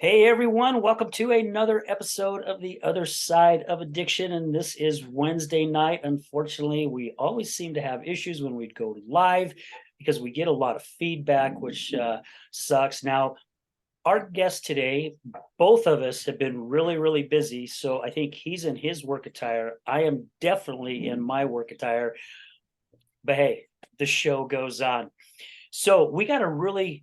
Hey everyone, welcome to another episode of The Other Side of Addiction. And this is Wednesday night. Unfortunately, we always seem to have issues when we go live because we get a lot of feedback, which sucks. Now, our guest today, both of us have been really, really busy. So I think he's in his work attire. I am definitely in my work attire. But hey, the show goes on. So we got a really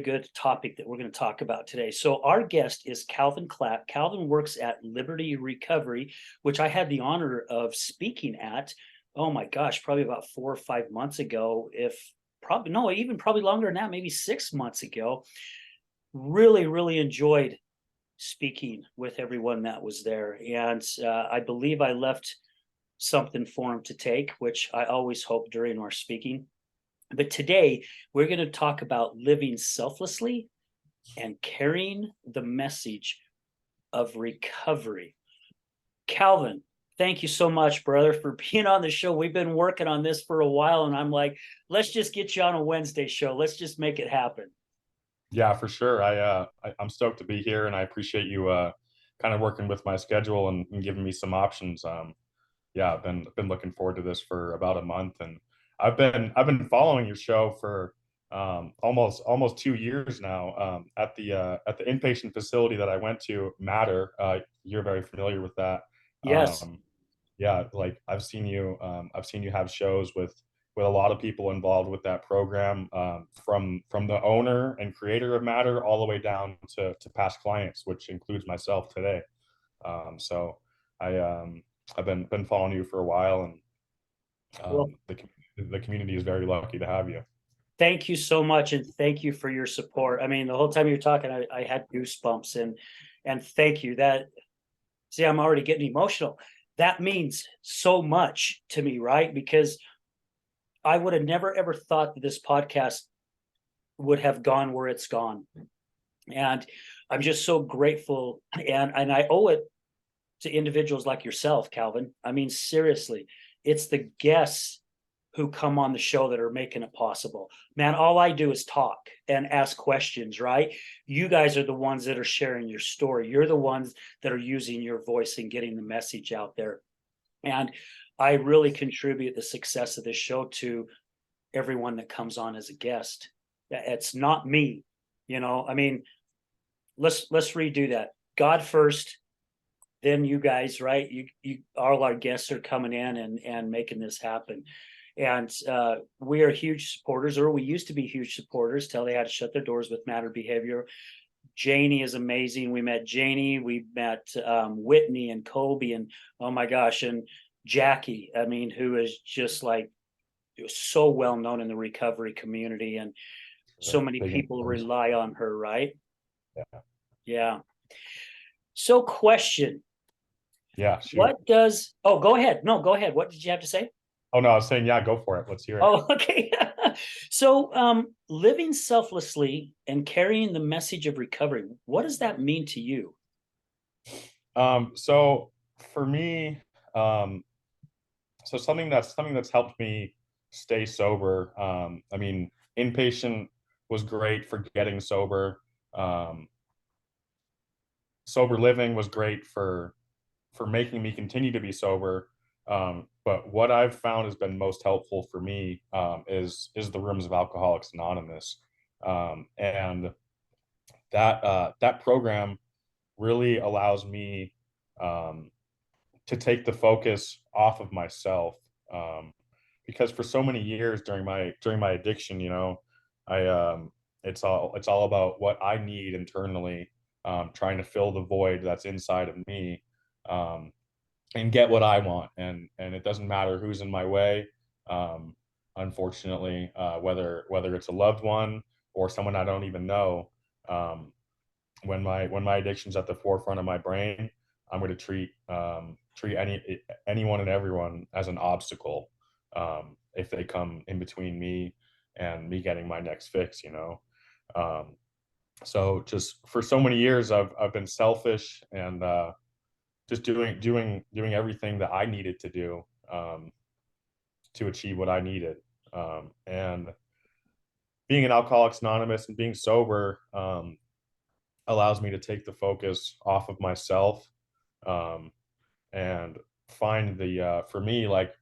good topic that we're going to talk about today. So our guest is Calvin Clapp. Calvin works at Liberty Recovery, which I had the honor of speaking at. Oh my gosh, probably about 4 or 5 months ago, if probably no, even probably longer than that, maybe 6 months ago. Really enjoyed speaking with everyone that was there, and I believe I left something for him to take, which I always hope during our speaking. But today we're going to talk about living selflessly and carrying the message of recovery. Calvin, thank you so much, brother, for being on the show. We've been working on this for a while, and I'm like, let's just get you on a Wednesday show. Let's just make it happen. Yeah, for sure. I'm stoked to be here, and I appreciate you kind of working with my schedule and giving me some options. Yeah, I've been looking forward to this for about a month, and I've been following your show for almost 2 years now. At the inpatient facility that I went to, Matter. You're very familiar with that. Yes. Yeah, like I've seen you have shows with a lot of people involved with that program, from the owner and creator of Matter all the way down to past clients, which includes myself today. So I I've been following you for a while, and Well, the community is very lucky to have you. thank you so much, and thank you for your support. I mean, the whole time you're talking, I had goosebumps, and thank you. That see, I'm already getting emotional. That means so much to me, right? Because I would have never ever thought that this podcast would have gone where it's gone. And I'm just so grateful. And I owe it to individuals like yourself, Calvin. I mean, seriously, it's the guests who come on the show that are making it possible. Man, all I do is talk and ask questions, right? You guys are the ones that are sharing your story. You're the ones that are using your voice and getting the message out there. And I really contribute the success of this show to everyone that comes on as a guest. It's not me, I mean, let's redo that. God first, then you guys, right? You all our guests are coming in and making this happen. And we are huge supporters, or we used to be huge supporters till they had to shut their doors with Matter Behavior. Janie is amazing. We met Janie, we met Whitney and Colby, and oh my gosh, and Jackie. I mean, who is just like so well known in the recovery community, and so many Big people influence. rely on her, right? Yeah, Yeah. So, question: yeah. Shoot. What does? Oh, go ahead. No, go ahead. What did you have to say? Oh no, I was saying, yeah, go for it. Let's hear it. Oh, okay. So, living selflessly and carrying the message of recovery. What does that mean to you? So for me, um, so something that's helped me stay sober. I mean, inpatient was great for getting sober. Um, Sober living was great for making me continue to be sober. But what I've found has been most helpful for me, is the rooms of Alcoholics Anonymous, and that program really allows me, um, to take the focus off of myself, because for so many years during my addiction, I it's all about what I need internally, trying to fill the void that's inside of me, um, and get what I want, and it doesn't matter who's in my way. um, Unfortunately, whether it's a loved one or someone I don't even know. um, when my addiction's at the forefront of my brain, I'm going to treat anyone and everyone as an obstacle, if they come in between me and me getting my next fix. Um, so just for so many years, I've been selfish, and just doing everything that I needed to do, to achieve what I needed. And being an Alcoholics Anonymous and being sober, allows me to take the focus off of myself, um, and find for me, like,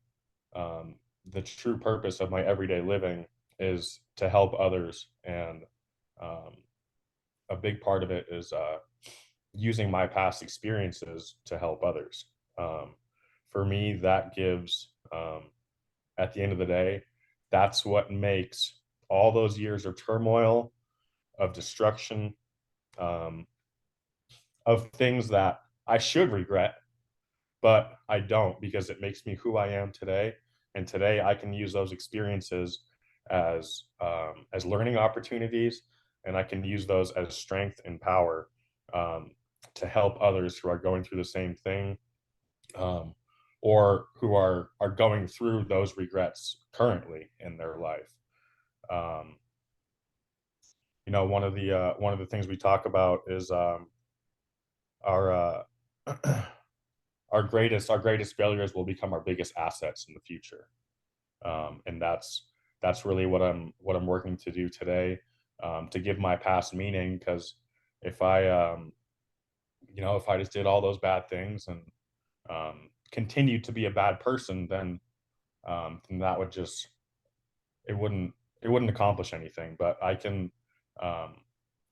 the true purpose of my everyday living is to help others. And um, a big part of it is using my past experiences to help others. Um, for me, that gives, at the end of the day, that's what makes all those years of turmoil, of destruction, um, of things that I should regret, but I don't, because it makes me who I am today. And today I can use those experiences as learning opportunities, and I can use those as strength and power, um, to help others who are going through the same thing, um, or who are going through those regrets currently in their life. Um, one of the things we talk about is, our our greatest failures will become our biggest assets in the future. And that's really what I'm working to do today, to give my past meaning. Because if I if I just did all those bad things and continued to be a bad person, then that would just it wouldn't it wouldn't accomplish anything. But I can, um,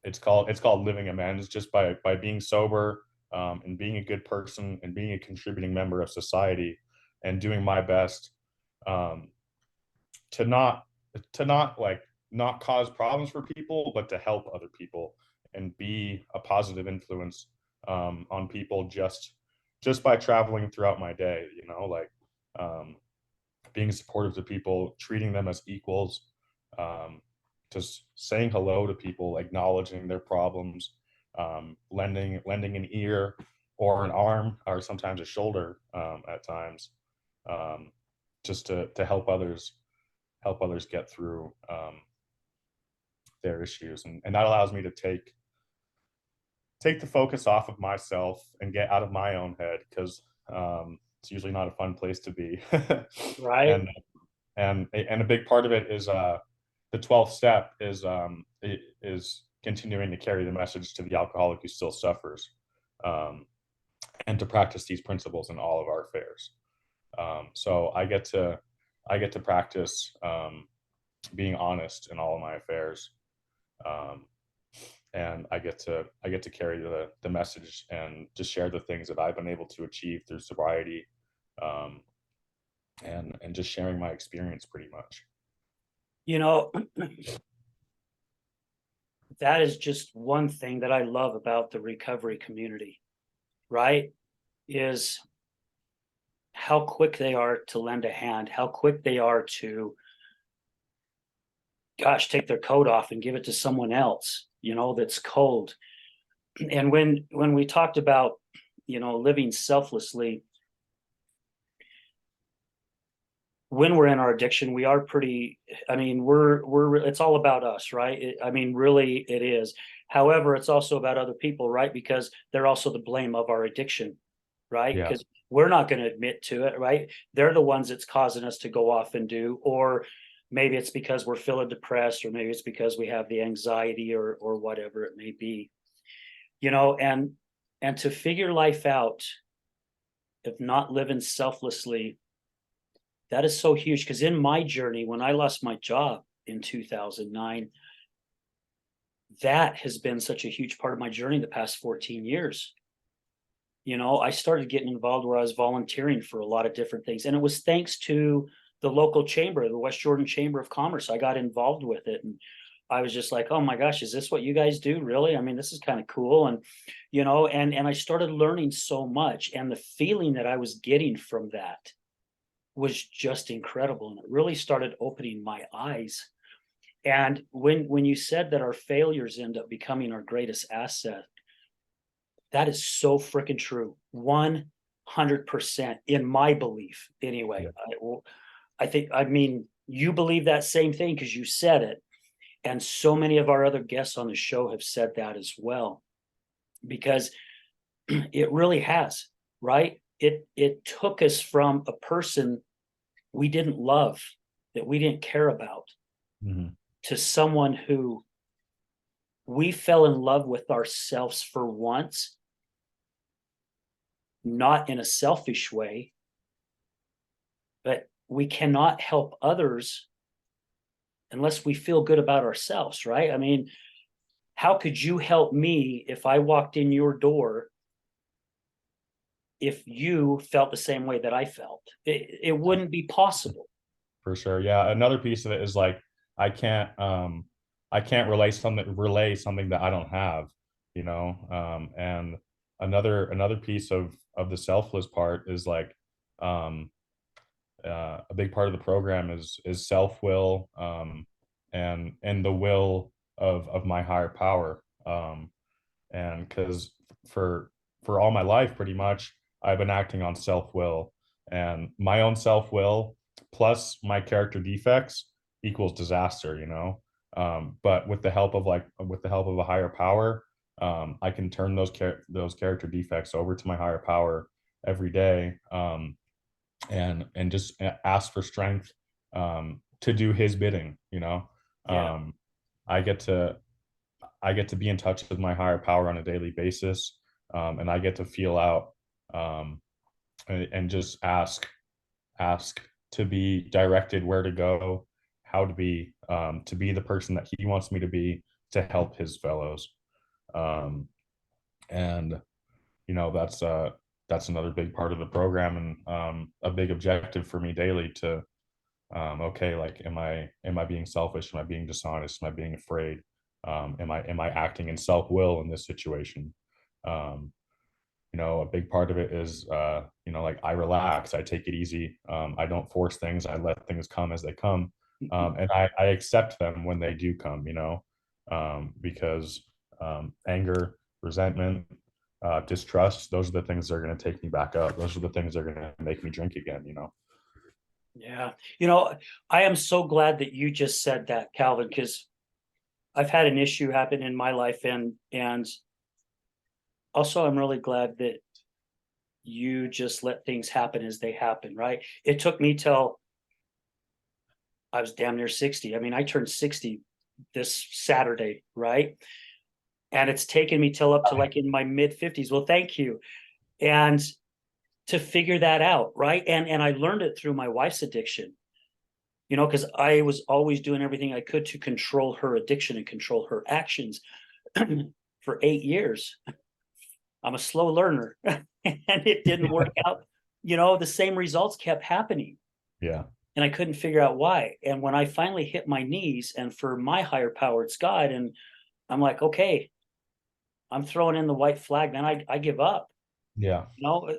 it's called living amends, just by being sober, and being a good person and being a contributing member of society, and doing my best, um, to not like not cause problems for people, but to help other people and be a positive influence, on people, just by traveling throughout my day. Like, um, being supportive to people, treating them as equals, um, just saying hello to people, acknowledging their problems, lending an ear or an arm or sometimes a shoulder, at times, um, just to help others get through, their issues. And that allows me to take the focus off of myself and get out of my own head, because, it's usually not a fun place to be. Right. and and a big part of it is, the 12th step is continuing to carry the message to the alcoholic who still suffers, um, and to practice these principles in all of our affairs. So I get to practice, being honest in all of my affairs, um, and I get to carry the message and just share the things that I've been able to achieve through sobriety, um, and just sharing my experience pretty much. You know, that is just one thing that I love about the recovery community, right? Is how quick they are to lend a hand, how quick they are to, gosh, take their coat off and give it to someone else, that's cold. And when we talked about, living selflessly, when we're in our addiction, we are pretty, I mean, it's all about us, right? I mean, really it is. However, it's also about other people, right? Because they're also the blame of our addiction, right? Yes. Because we're not going to admit to it, right? They're the ones that's causing us to go off and do, or maybe it's because we're feeling depressed, or maybe it's because we have the anxiety, or whatever it may be, and to figure life out, if not living selflessly, that is so huge. Because in my journey, when I lost my job in 2009, that has been such a huge part of my journey the past 14 years. I started getting involved where I was volunteering for a lot of different things. And it was thanks to the local chamber, the West Jordan Chamber of Commerce. I got involved with it. And I was just like, oh my gosh, is this what you guys do? Really? I mean, this is kind of cool. And, and I started learning so much. And the feeling that I was getting from that was just incredible. And it really started opening my eyes. And when you said that our failures end up becoming our greatest asset, that is so freaking true. 100% in my belief, anyway. Yeah. I think, I mean, you believe that same thing because you said it. And so many of our other guests on the show have said that as well, because it really has, right? It took us from a person we didn't love, that we didn't care about, Mhm. to someone who we fell in love with ourselves for once, not in a selfish way, but we cannot help others unless we feel good about ourselves, right? I mean, how could you help me if I walked in your door if you felt the same way that I felt? It wouldn't be possible. For sure. Yeah. Another piece of it is like I can't relay something that I don't have, you know. And another piece of the selfless part is like um a big part of the program is self-will, and the will of my higher power. And because for all my life pretty much I've been acting on self-will, and my own self-will plus my character defects equals disaster, you know. But with the help of a higher power, I can turn those character defects over to my higher power every day, and just ask for strength, to do his bidding, you know. Yeah. um, I get to be in touch with my higher power on a daily basis, and I get to feel out, um, and just ask to be directed where to go, how to be the person that he wants me to be to help his fellows. um, and you know, that's another big part of the program, and a big objective for me daily to, okay, like, am I being selfish? Am I being dishonest? Am I being afraid? Am I acting in self-will in this situation? Um, you know, a big part of it is, you know, like, I relax, I take it easy, I don't force things, I let things come as they come, and I accept them when they do come, you know. Because anger, resentment, distrust, those are the things that are going to take me back up. Those are the things that are going to make me drink again, you know. Yeah. You know, I am so glad that you just said that, Calvin, because I've had an issue happen in my life, and also I'm really glad that you just let things happen as they happen, right? It took me till I was damn near 60. I mean, I turned 60 this Saturday, right? And it's taken me till up to like in my mid 50s. Well, thank you. And to figure that out, right? And I learned it through my wife's addiction, you know, because I was always doing everything I could to control her addiction and control her actions for 8 years. I'm a slow learner, and it didn't work out. You know, the same results kept happening, Yeah. and I couldn't figure out why. And when I finally hit my knees, and for my higher power, it's God, and I'm like, okay, I'm throwing in the white flag, man. I give up. Yeah. You know,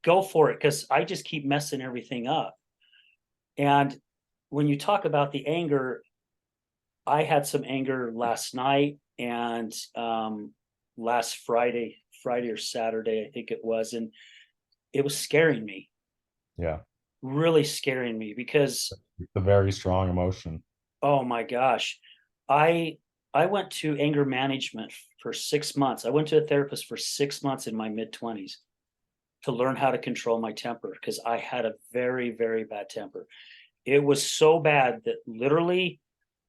go for it, because I just keep messing everything up. And when you talk about the anger, I had some anger last night, and last Friday or Saturday, I think it was, and it was scaring me, Yeah. really scaring me, because It's a very strong emotion. oh my gosh, I I went to anger management for 6 months. I went to a therapist for 6 months in my mid 20s to learn how to control my temper, because I had a very, very bad temper. It was so bad that literally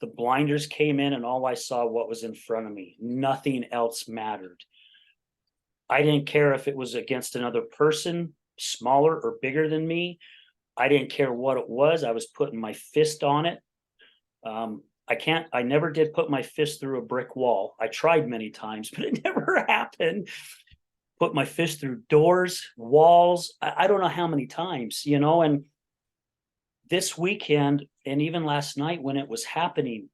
the blinders came in and all I saw what was in front of me. Nothing else mattered. I didn't care if it was against another person, smaller or bigger than me. I didn't care what it was. I was putting my fist on it. I never did put my fist through a brick wall. I tried many times, but it never happened. Put my fist through doors, walls. I don't know how many times, you know. And this weekend, and even last night when it was happening,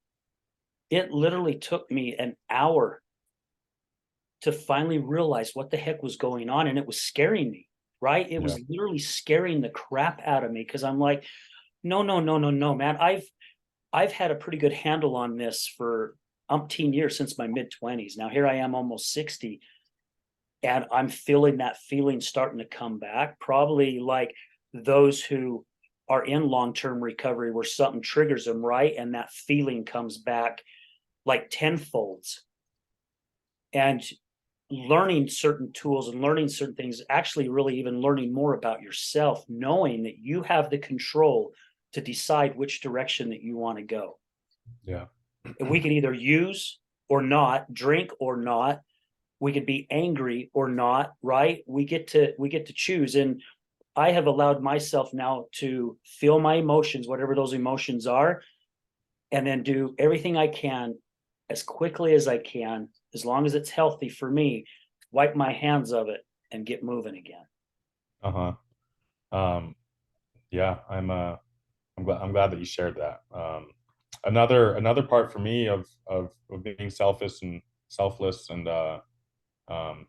it literally took me an hour to finally realize what the heck was going on. And it was scaring me, right? It Yeah. was literally scaring the crap out of me, because I'm like, no, no, no, no, no, man. I've had a pretty good handle on this for umpteen years, since my mid 20s. Now here I am almost 60, and I'm feeling that feeling starting to come back. Probably like those who are in long-term recovery, where something triggers them, right? And that feeling comes back like tenfolds. And learning certain tools and learning certain things, actually really even learning more about yourself, knowing that you have the control to decide which direction that you want to go. Yeah. And we can either use or not, drink or not. We could be angry or not, right? We get to choose. And I have allowed myself now to feel my emotions, whatever those emotions are, and then do everything I can as quickly as I can, as long as it's healthy for me, wipe my hands of it and get moving again. Uh-huh. Um, yeah, I'm glad that you shared that. Another part for me of being selfish and selfless and um,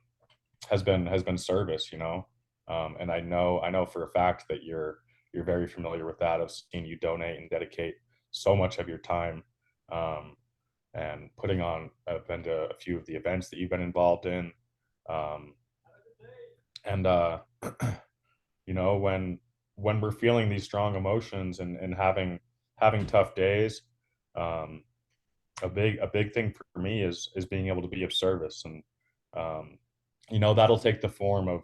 has been service, you know. And I know for a fact that you're very familiar with that. I've seen you donate and dedicate so much of your time, um, and putting on. I've been to a few of the events that you've been involved in, um, and you know, when we're feeling these strong emotions and having tough days, um, a big thing for me is being able to be of service. And um, you know, that'll take the form of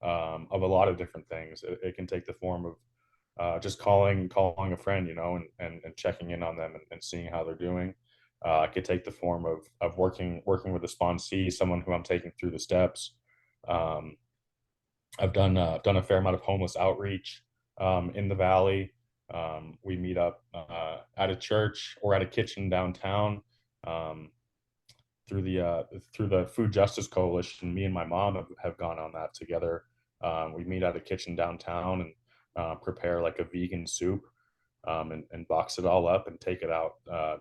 a lot of different things. It can take the form of just calling a friend, you know, and checking in on them and seeing how they're doing. It could take the form of working with a sponsee, someone who I'm taking through the steps. Um, I've done a fair amount of homeless outreach in the valley. We meet up at a church or at a kitchen downtown. Um, through the Food Justice Coalition, me and my mom have gone on that together. We meet at a kitchen downtown and prepare like a vegan soup, and box it all up and take it out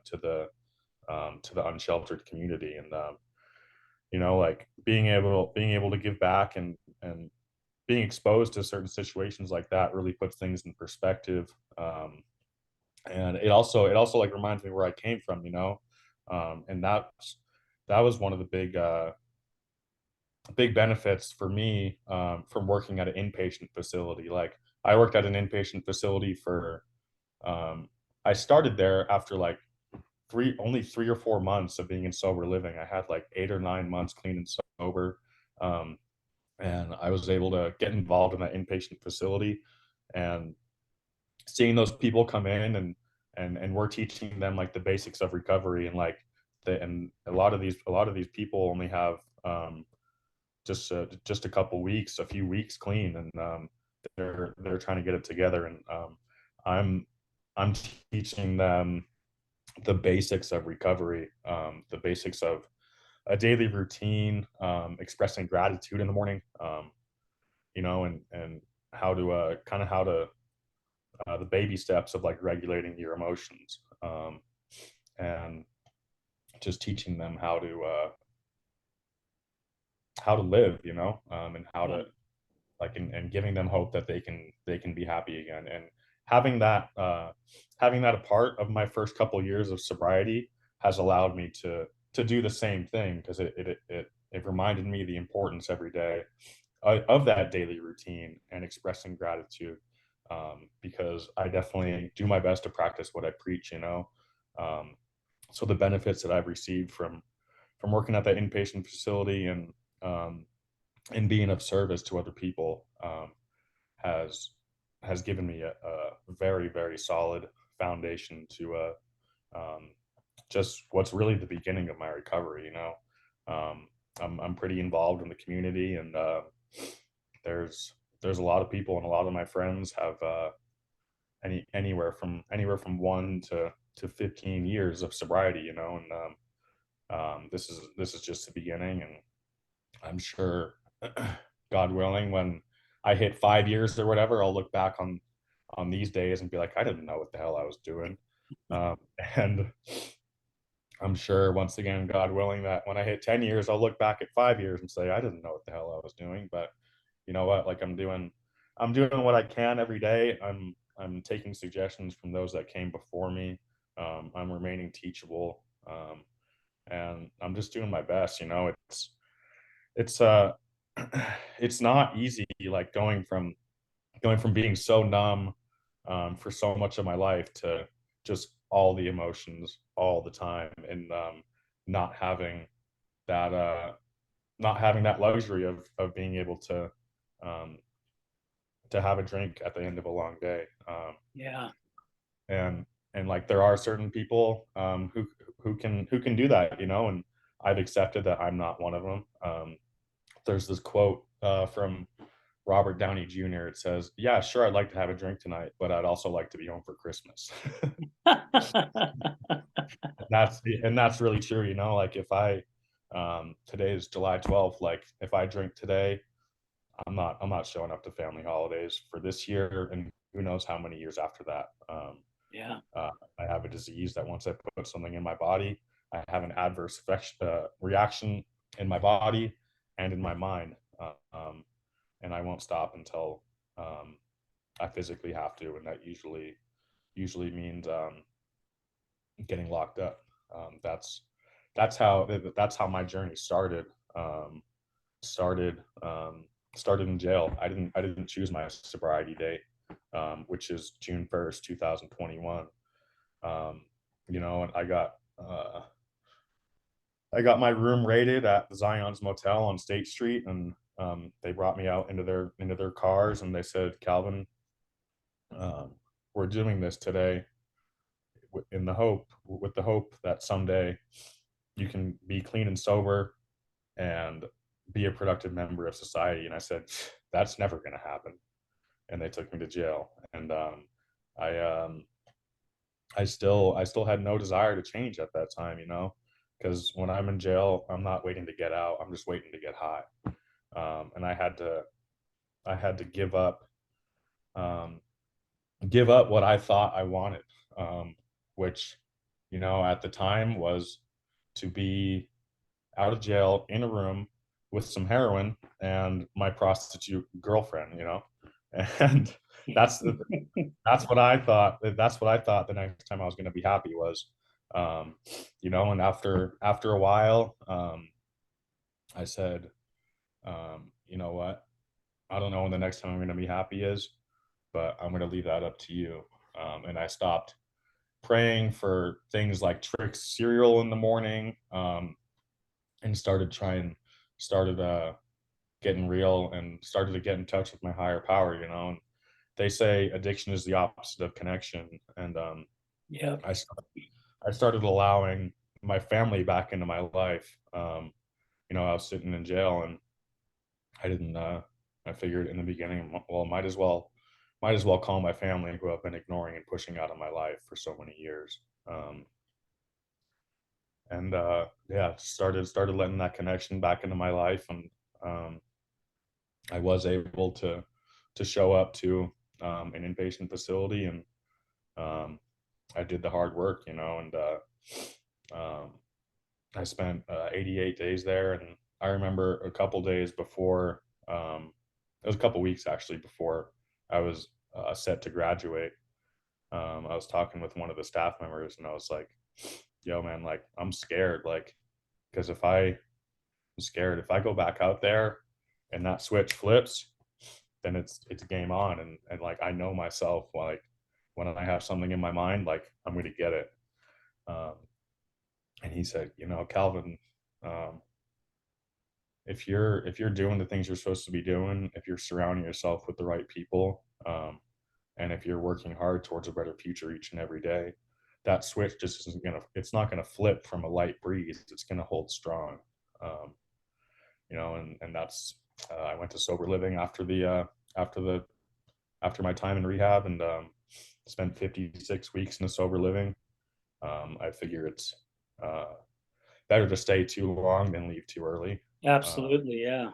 to the unsheltered community. And you know, like being able to give back and being exposed to certain situations like that really puts things in perspective. And it also like reminds me where I came from, you know. And that was one of the big benefits for me, from working at an inpatient facility. Like I worked at an inpatient facility for I started there after like only 3 or 4 months of being in sober living. I had like 8 or 9 months clean and sober. Um, and I was able to get involved in that inpatient facility, and seeing those people come in and we're teaching them like the basics of recovery. And like and a lot of these people only have just a couple weeks, a few weeks clean, and they're trying to get it together. And I'm I'm teaching them the basics of recovery, the basics of a daily routine, expressing gratitude in the morning, you know, and how to kind of how to the baby steps of like regulating your emotions, and just teaching them how to live, you know, and how Yeah. to like and giving them hope that they can be happy again. And having that having that a part of my first couple years of sobriety has allowed me to do the same thing, because it reminded me the importance every day of that daily routine and expressing gratitude, because I definitely do my best to practice what I preach, you know. Um, so the benefits that I've received from working at that inpatient facility um, and being of service to other people, has has given me a very very solid foundation to um, just what's really the beginning of my recovery. You know, I'm pretty involved in the community, and there's there's a lot of people, and a lot of my friends have anywhere from 1 to 15 years of sobriety. You know, and this is just the beginning, and I'm sure, God willing, when I hit 5 years or whatever, I'll look back on these days and be like, I didn't know what the hell I was doing. And I'm sure, once again, God willing, that when I hit 10 years, I'll look back at 5 years and say, I didn't know what the hell I was doing. But you know what? Like I'm doing what I can every day. I'm taking suggestions from those that came before me. I'm remaining teachable. And I'm just doing my best. You know, it's it's not easy, like going from being so numb, for so much of my life, to just all the emotions all the time, and not having that not having that luxury of being able um to have a drink at the end of a long day. Yeah. And like there are certain people who can do that, you know. And I've accepted that I'm not one of them. There's this quote from Robert Downey Jr. It says, "Yeah, sure, I'd like to have a drink tonight, but I'd also like to be home for Christmas." And that's really true, you know. Like if I today is July 12th, like if I drink today, I'm not showing up to family holidays for this year, and who knows how many years after that. Yeah. I have a disease that once I put something in my body, I have an adverse reaction in my body and in my mind, and I won't stop until um, I physically have to, and that usually means getting locked up. That's how my journey started. Um, started started in jail. I didn't choose my sobriety date, which is June 1st, 2021. And I got my room raided at the Zion's Motel on State Street, and they brought me out into their cars, and they said, "Calvin, we're doing this today with the hope that someday you can be clean and sober and be a productive member of society." And I said, "That's never going to happen." And they took me to jail, and I I still had no desire to change at that time, you know, because when I'm in jail, I'm not waiting to get out. I'm just waiting to get high. And I had to um, give up what I thought I wanted, which, at the time was to be out of jail in a room with some heroin and my prostitute girlfriend, and that's that's what I thought. That's what I thought the next time I was going to be happy was, and after a while, I said, you know what? I don't know when the next time I'm going to be happy is, but I'm going to leave that up to you. And I stopped praying for things like Trix cereal in the morning, and started getting real and started to get in touch with my higher power. And they say addiction is the opposite of connection, and Yeah. I started, I started allowing my family back into my life. I was sitting in jail, and I didn't. I figured in the beginning, well, might as well call my family, who I've been ignoring and pushing out of my life for so many years. And Yeah, started letting that connection back into my life, and um, I was able to show up to an inpatient facility, and um, I did the hard work, and um, I spent 88 days there. And I remember a couple days before, it was a couple weeks actually before I was set to graduate. I was talking with one of the staff members, and I was like, "Yo, man, like I'm scared, like, because if I go back out there and that switch flips, then it's game on." And like I know myself, like when I have something in my mind, like I'm going to get it. Um, and he said, "Calvin, um, if you're doing the things you're supposed to be doing, if you're surrounding yourself with the right people, and if you're working hard towards a better future each and every day, that switch just isn't gonna it's not gonna flip from a light breeze. It's gonna hold strong." Um, and that's I went to sober living after the after my time in rehab, and spent 56 weeks in a sober living. I figure it's uh, better to stay too long than leave too early. Absolutely. Yeah.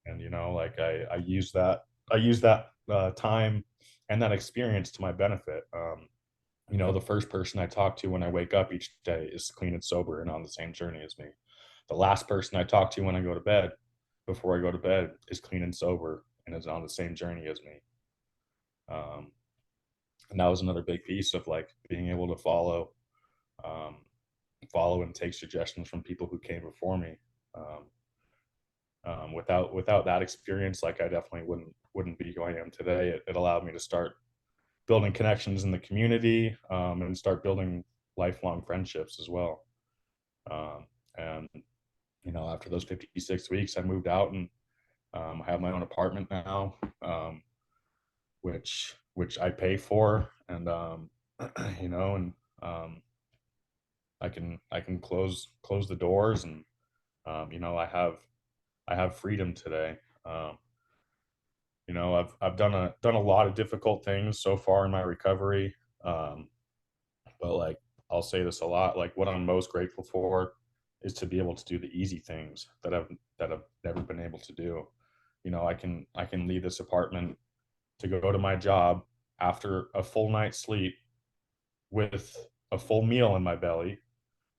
And like I use that time and that experience to my benefit. The first person I talk to when I wake up each day is clean and sober and on the same journey as me. The last person I talk to when I go to bed, before I go to bed, is clean and sober and is on the same journey as me. um, and that was another big piece of like being able to um, follow and take suggestions from people who came before me. um, without that experience, like I definitely wouldn't be who I am today. It allowed me to start building connections in the community, and start building lifelong friendships as well. And after those 56 weeks, I moved out, and I have my own apartment now, which I pay for, and and um, I can close the doors, and You know, I have freedom today. You know, I've done a lot of difficult things so far in my recovery. Um, but like I'll say this a lot, like what I'm most grateful for is to be able to do the easy things that I've never been able to do. You know, I can leave this apartment to go to my job after a full night's sleep with a full meal in my belly,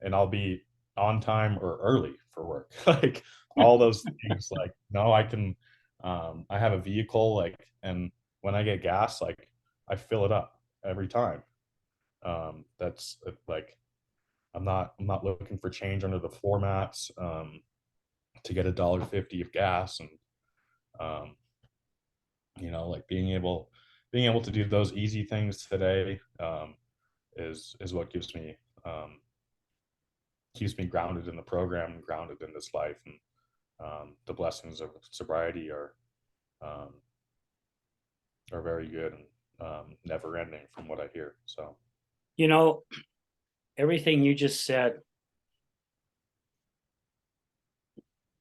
and I'll be on time or early for work. Like all those things, like, no, I can, I have a vehicle, like, and when I get gas, like, I fill it up every time. That's like, I'm not looking for change under the floor mats, to get $1.50 of gas. And, um, you know, like being able to do those easy things today, is what um, keeps me grounded in the program and grounded in this life. And the blessings of sobriety um, are very good and never ending from what I hear. So You know, everything you just said,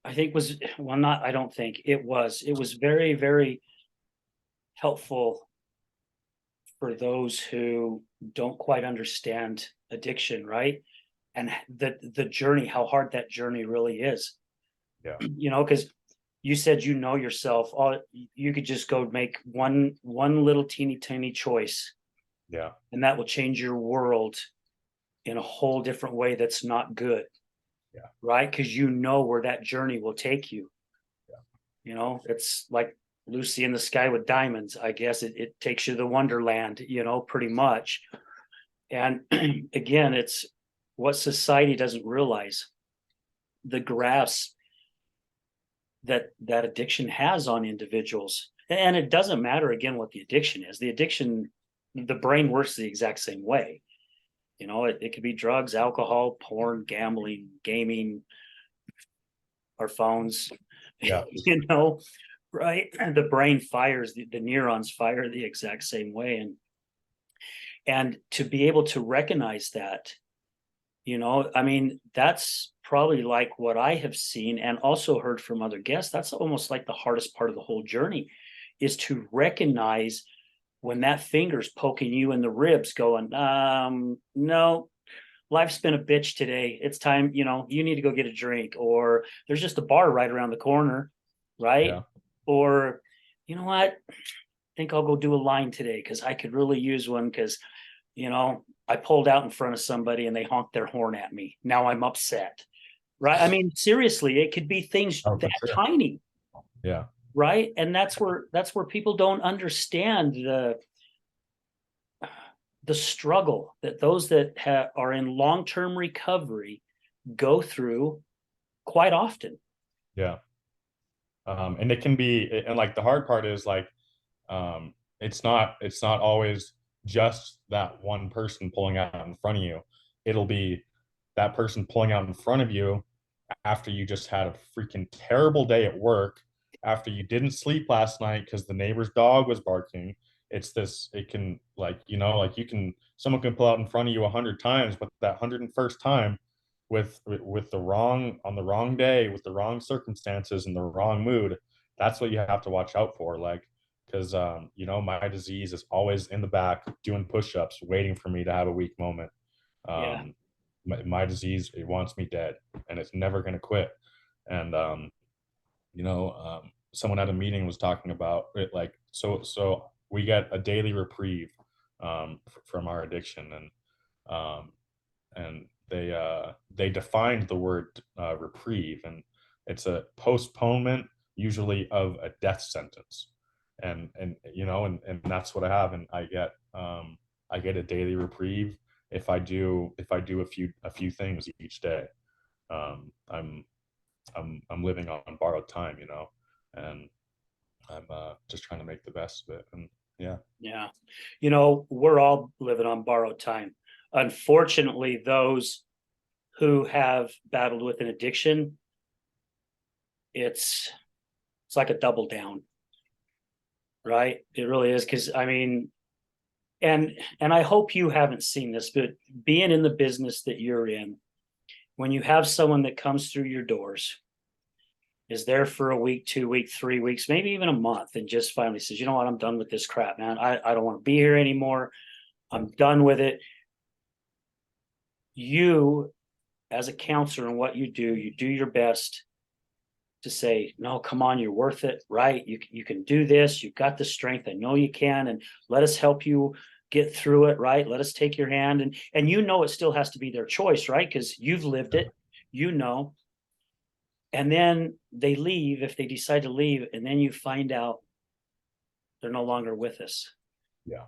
I think was, well, not, I don't think it was very, very helpful for those who don't quite understand addiction, right? And the journey, how hard that journey really is. yeah, You know, because you said, you know, yourself, all you could just go make one little teeny tiny choice, yeah, and that will change your world in a whole different way that's not good, yeah, right? Because you know where that journey will take you. yeah, You know, it's like Lucy in the Sky with Diamonds. I guess it takes you to Wonderland, you know, pretty much. And again, it's what society doesn't realize, the grasp that addiction has on individuals. And it doesn't matter, again, what the addiction is. The addiction, the brain works the exact same way. You know, it could be drugs, alcohol, porn, gambling, gaming, our phones, yeah, you know, right? And the brain fires, the neurons fire the exact same way. And to be able to recognize that, you know, I mean, that's probably like what I have seen and also heard from other guests. That's almost like the hardest part of the whole journey, is to recognize when that finger's poking you in the ribs, going, no, life's been a bitch today. It's time, you know, you need to go get a drink, or there's just a bar right around the corner, right? yeah, Or, you know what? I think I'll go do a line today because I could really use one, because, you know, I pulled out in front of somebody and they honked their horn at me. Now I'm upset, right? I mean, seriously, it could be things oh, that for sure. tiny, Yeah, right? And that's where people don't understand the struggle that those that are in long-term recovery go through quite often. yeah. And it can be, and like the hard part is like, it's not always just that one person pulling out in front of you. It'll be that person pulling out in front of you after you just had a freaking terrible day at work, after you didn't sleep last night because the neighbor's dog was barking. It's this, it can, like, you know, like you can, someone can pull out in front of you 100 times, but that 101st time with the wrong, on the wrong day, with the wrong circumstances and the wrong mood, that's what you have to watch out for. Like, because you know, my disease is always in the back doing push-ups, waiting for me to have a weak moment. Yeah. um, my disease, it wants me dead, and it's never going to quit. And you know, someone at a meeting was talking about it, like, so we get a daily reprieve from our addiction. Um, and they defined the word reprieve, and it's a postponement, usually of a death sentence. And you know, and that's what I have. And I get a daily reprieve if I do a few things each day. um, I'm I'm living on borrowed time, you know, and I'm just trying to make the best of it. And yeah, Yeah. You know, we're all living on borrowed time. Unfortunately, those who have battled with an addiction, it's it's like a double down, right? It really is. Because I mean, and I hope you haven't seen this, but being in the business that you're in, when you have someone that comes through your doors, is there for a week, 2 weeks, 3 weeks, maybe even a month, and just finally says, you know what, I'm done with this crap, man. I don't want to be here anymore. I'm done with it. You, as a counselor, and what you do your best to say, no, come on, you're worth it, right? You can do this. You've got the strength. I know you can, and let us help you get through it, right? Let us take your hand, and you know it still has to be their choice, right? Because you've lived it, you know. And then they leave if they decide to leave, and then you find out they're no longer with us. Yeah.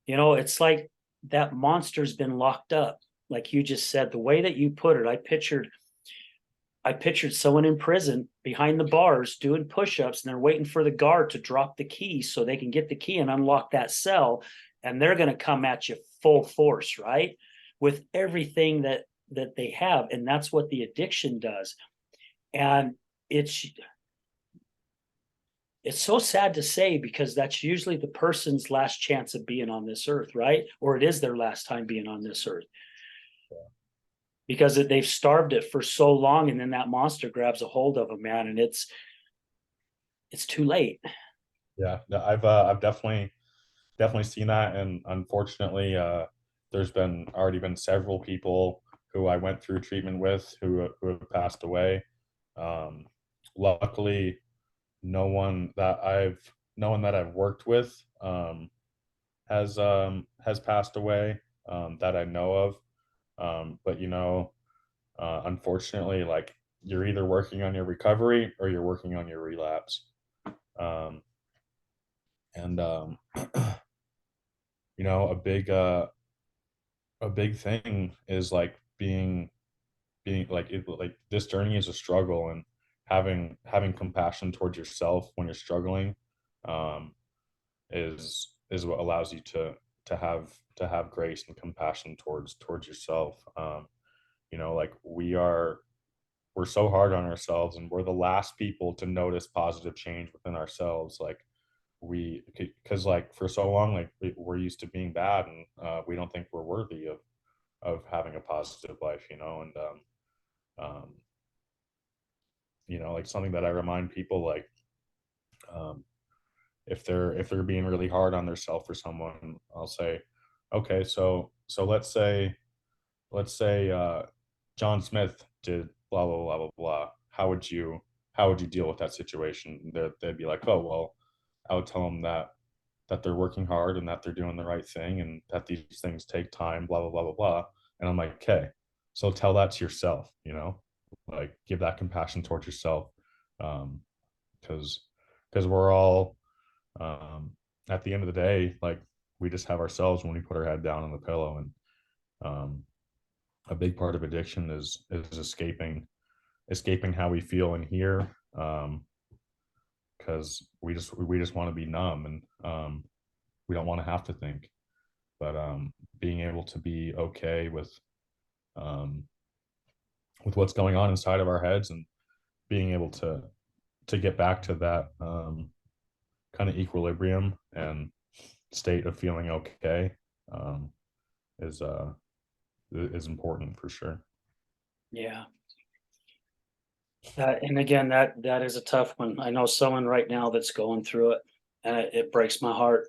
You know, it's like that monster's been locked up. Like you just said, the way that you put it, I pictured someone in prison behind the bars doing push-ups, and they're waiting for the guard to drop the key so they can get the key and unlock that cell, and they're going to come at you full force, right? With everything that they have. And that's what the addiction does. And it's so sad to say, because that's usually the person's last chance of being on this earth, right? Or it is their last time being on this earth. Because they've starved it for so long, and then that monster grabs a hold of them, man, and it's too late. Yeah, no, I've definitely seen that, and unfortunately, there's been already been several people who I went through treatment with who have passed away. Um, Luckily, no one that I've worked with has passed away that I know of. But unfortunately, like, you're either working on your recovery or you're working on your relapse. Um, and you know, a big thing is like being like like this journey is a struggle, and having compassion towards yourself when you're struggling um is what allows you to have grace and compassion towards yourself. Like we're so hard on ourselves, and we're the last people to notice positive change within ourselves. Like because like for so long, like we're used to being bad, and we don't think we're worthy of having a positive life, and um like something that I remind people, like, um if they're being really hard on themselves for someone, I'll say, okay, so let's say John Smith did blah blah blah blah blah. How would you deal with that situation? They'd be like, oh well, I would tell them that they're working hard and that they're doing the right thing and that these things take time, blah blah blah blah blah. And I'm like, okay, so tell that to yourself, like give that compassion towards yourself, um, because we're all, um, at the end of the day, like we just have ourselves when we put our head down on the pillow, and um, a big part of addiction is escaping how we feel in here, because we just want to be numb, and we don't want to have to think. But being able to be okay um, with what's going on inside of our heads, and being able to get back to that kind of equilibrium and state of feeling okay, um, is is important for sure. Yeah. And again, that is a tough one. I know someone right now that's going through it, and it breaks my heart.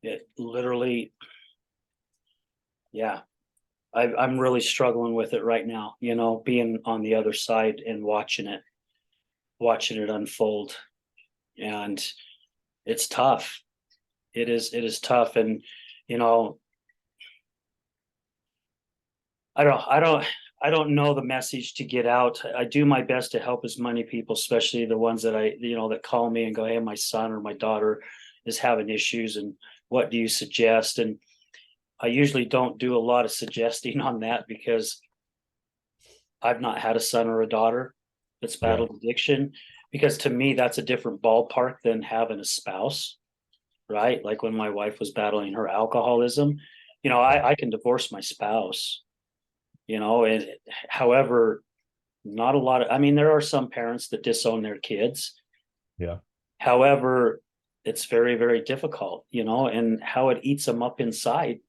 It literally, yeah. I'm really struggling with it right now, being on the other side and watching it unfold. And it's tough. It is tough. And, you know, I don't know the message to get out. I do my best to help as many people, especially the ones that that call me and go, hey, my son or my daughter is having issues, and what do you suggest? And I usually don't do a lot of suggesting on that, because I've not had a son or a daughter that's Yeah. battled addiction, because to me, that's a different ballpark than having a spouse, right? Like when my wife was battling her alcoholism, I can divorce my spouse, and however, not a lot of, I mean, there are some parents that disown their kids. Yeah. However, it's very, very difficult, and how it eats them up inside.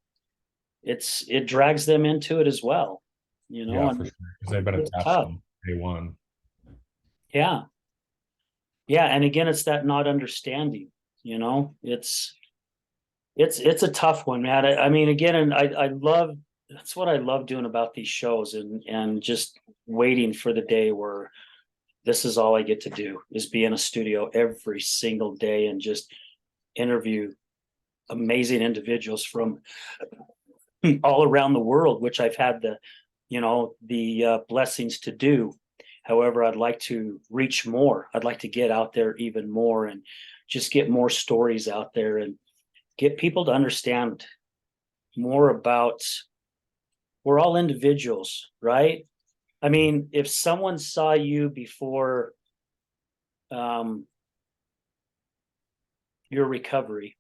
It drags them into it as well. Yeah, for and sure. Because they've been it's attached tough. from day one. Yeah. Yeah. And again, it's that not understanding, it's a tough one, man. I mean, again, and I love, that's what I love doing about these shows, and just waiting for the day where this is all I get to do is be in a studio every single day and just interview amazing individuals from all around the world, which I've had the blessings to do. However, I'd like to reach more. I'd like to get out there even more and just get more stories out there and get people to understand more about, we're all individuals, right? I mean, if someone saw you before your recovery,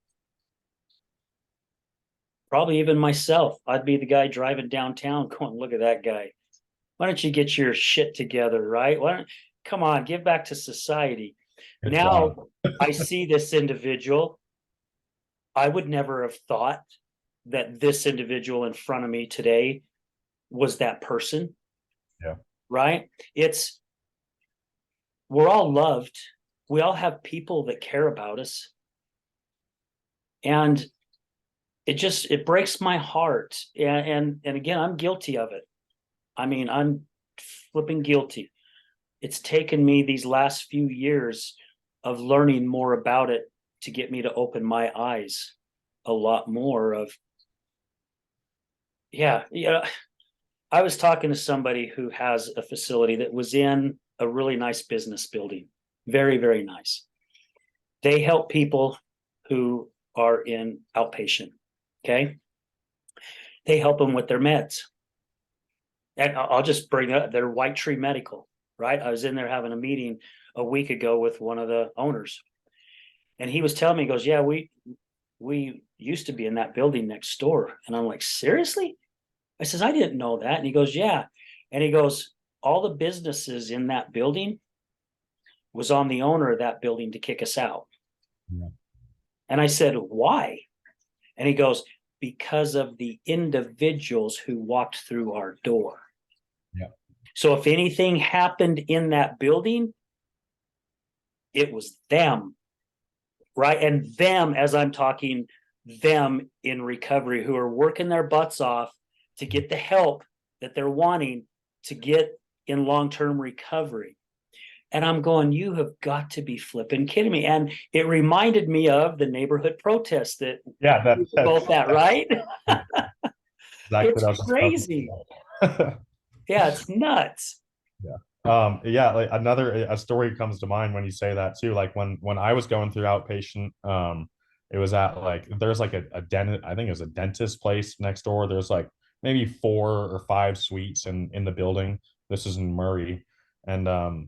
probably even myself, I'd be the guy driving downtown going, look at that guy. Why don't you get your shit together, right? Come on, give back to society. Good job. Now I see this individual. I would never have thought that this individual in front of me today was that person, Yeah. right? We're all loved. We all have people that care about us. And it breaks my heart. And again, I'm guilty of it. I mean, I'm flipping guilty. It's taken me these last few years of learning more about it to get me to open my eyes a lot more of, yeah. I was talking to somebody who has a facility that was in a really nice business building. Very, very nice. They help people who are in outpatient. Okay. They help them with their meds. And I'll just bring up their White Tree Medical, right? I was in there having a meeting a week ago with one of the owners. And he was telling me, he goes, yeah, we used to be in that building next door. And I'm like, seriously? I says, I didn't know that. And he goes, yeah. And he goes, all the businesses in that building was on the owner of that building to kick us out. Yeah. And I said, why? And he goes, because of the individuals who walked through our door. Yeah. So if anything happened in that building, it was them, right? And them, as I'm talking, them in recovery who are working their butts off to get the help that they're wanting to get in long-term recovery. And I'm going, you have got to be flipping kidding me. And it reminded me of the neighborhood protests that Yeah, both at, right? exactly It's what I was just crazy. about. Yeah, it's nuts. Yeah. Yeah, like a story comes to mind when you say that too. Like when I was going through outpatient, it was at like there's like a dentist, I think it was a dentist place next door. There's like maybe 4 or 5 suites in the building. This is in Murray. And out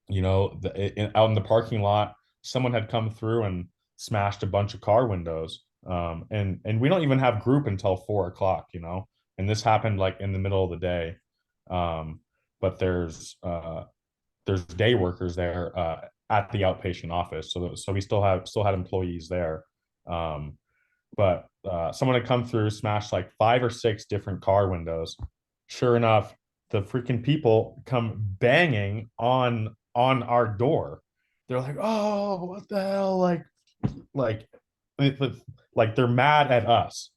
in the parking lot, someone had come through and smashed a bunch of car windows. And we don't even have group until 4 o'clock, and this happened like in the middle of the day. But there's day workers there at the outpatient office, so we still had employees there. But someone had come through, smashed like 5 or 6 different car windows. Sure enough, the freaking people come banging on our door. They're like, "Oh, what the hell!" Like, like they're mad at us,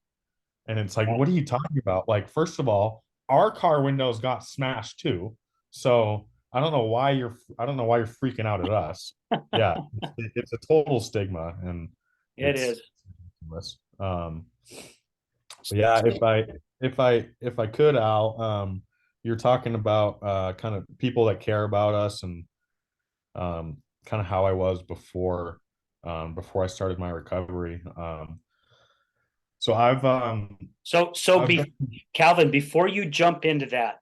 and it's like, "What are you talking about?" Like, first of all, our car windows got smashed too, so I don't know why you're freaking out at us. Yeah, it's a total stigma, and It it's is. ridiculous. But yeah, if I could, Al, you're talking about kind of people that care about us, and kind of how I was before I started my recovery. So I've been, Calvin, before you jump into that,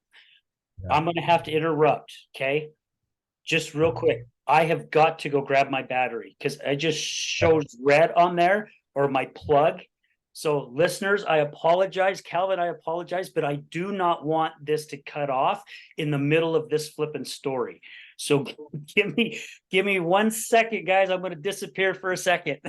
yeah, I'm going to have to interrupt. Okay. Just real quick. I have got to go grab my battery because I just shows red on there, or my plug. So listeners, I apologize. Calvin, I apologize, but I do not want this to cut off in the middle of this flipping story. So give me 1 second, guys. I'm going to disappear for a second.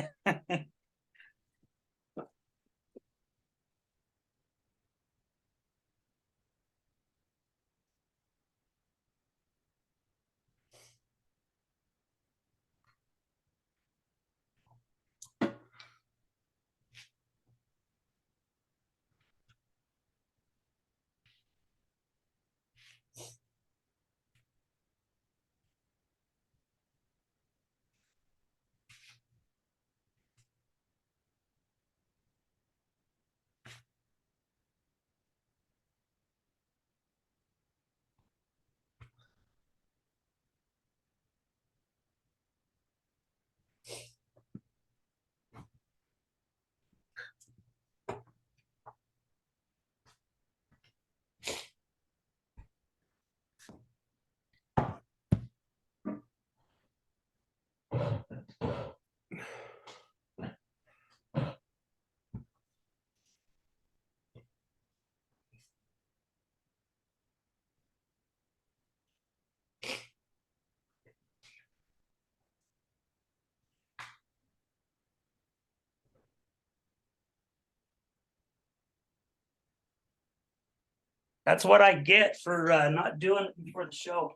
That's what I get for not doing it before the show.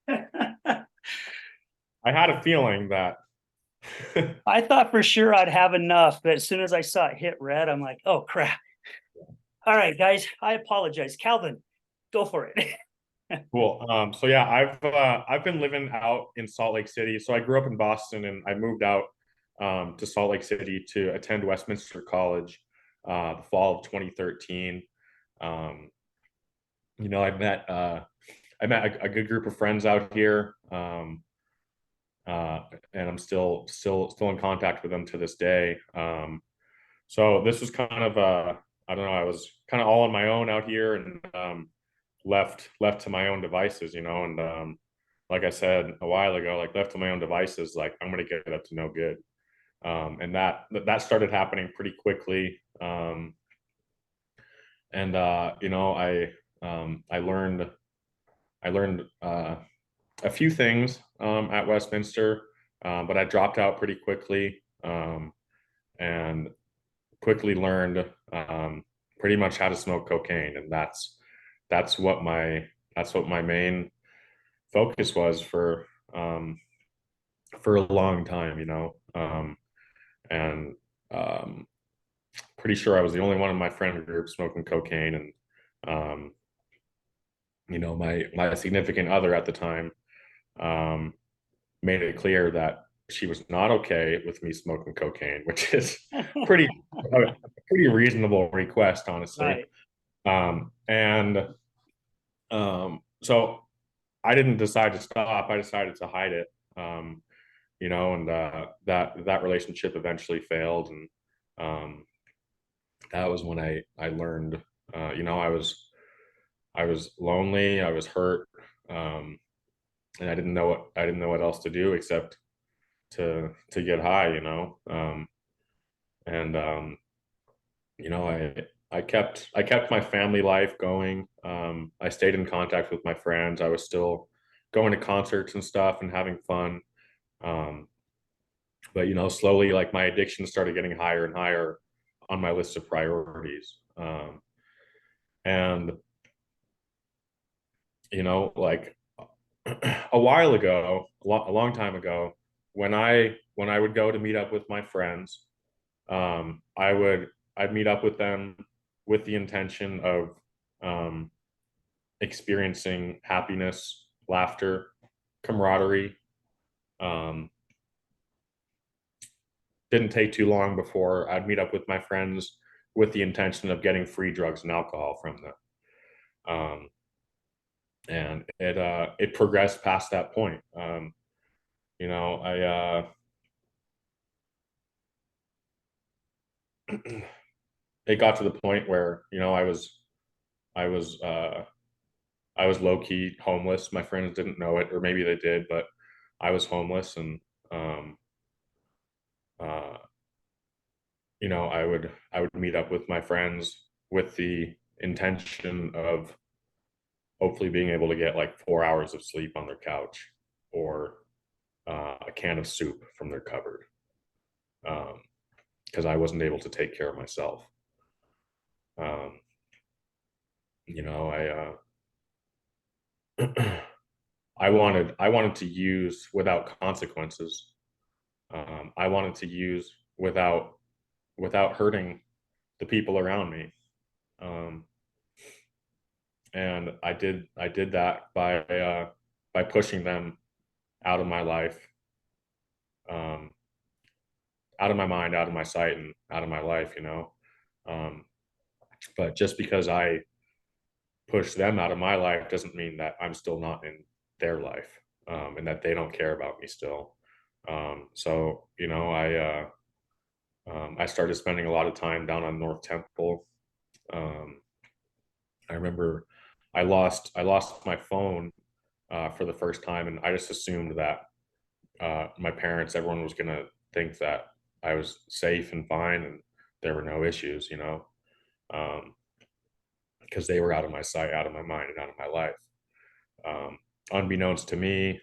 I had a feeling that. I thought for sure I'd have enough, but as soon as I saw it hit red, I'm like, oh crap. All right, guys, I apologize. Calvin, go for it. Cool. So yeah, I've been living out in Salt Lake City. So I grew up in Boston and I moved out to Salt Lake City to attend Westminster College the fall of 2013. Um, you know, I met a good group of friends out here, and I'm still in contact with them to this day. So this was kind of I don't know, I was kind of all on my own out here, and left to my own devices, you know, and like I said a while ago, like left to my own devices, like I'm gonna get up to no good. And that started happening pretty quickly. And you know, I learned a few things at Westminster, but I dropped out pretty quickly, and quickly learned pretty much how to smoke cocaine, and that's what my main focus was for a long time, you know. And um, pretty sure I was the only one in my friend group smoking cocaine, and you know, my significant other at the time um, made it clear that she was not okay with me smoking cocaine, which is pretty a pretty reasonable request, honestly. Right. And so I didn't decide to stop. I decided to hide it. You know, and that relationship eventually failed, and that was when I learned. You know, I was lonely. I was hurt, and I didn't know what else to do except to get high. You know, and you know, I kept my family life going. I stayed in contact with my friends. I was still going to concerts and stuff and having fun. Um, but you know, slowly, like my addiction started getting higher and higher on my list of priorities. And you know, like a while ago, a long time ago, when I would go to meet up with my friends, I'd meet up with them with the intention of um, experiencing happiness, laughter, camaraderie. Um, didn't take too long before I'd meet up with my friends with the intention of getting free drugs and alcohol from them. Um, and it progressed past that point. You know, it got to the point where, you know, I was I was low key homeless. My friends didn't know it, or maybe they did, but I was homeless, and um, uh, you know, I would meet up with my friends with the intention of hopefully being able to get like 4 hours of sleep on their couch, or a can of soup from their cupboard, because I wasn't able to take care of myself. Um, you know, I wanted to use without consequences. I wanted to use without hurting the people around me. Um, and I did that by pushing them out of my life, um, out of my mind, out of my sight, and out of my life. You know, um, but just because I push them out of my life doesn't mean that I'm still not in their life, and that they don't care about me still. So you know, I started spending a lot of time down on North Temple. Um, I remember I lost my phone for the first time, and I just assumed that my parents, everyone was gonna think that I was safe and fine, and there were no issues, you know, because they were out of my sight, out of my mind, and out of my life. Um, Unbeknownst to me,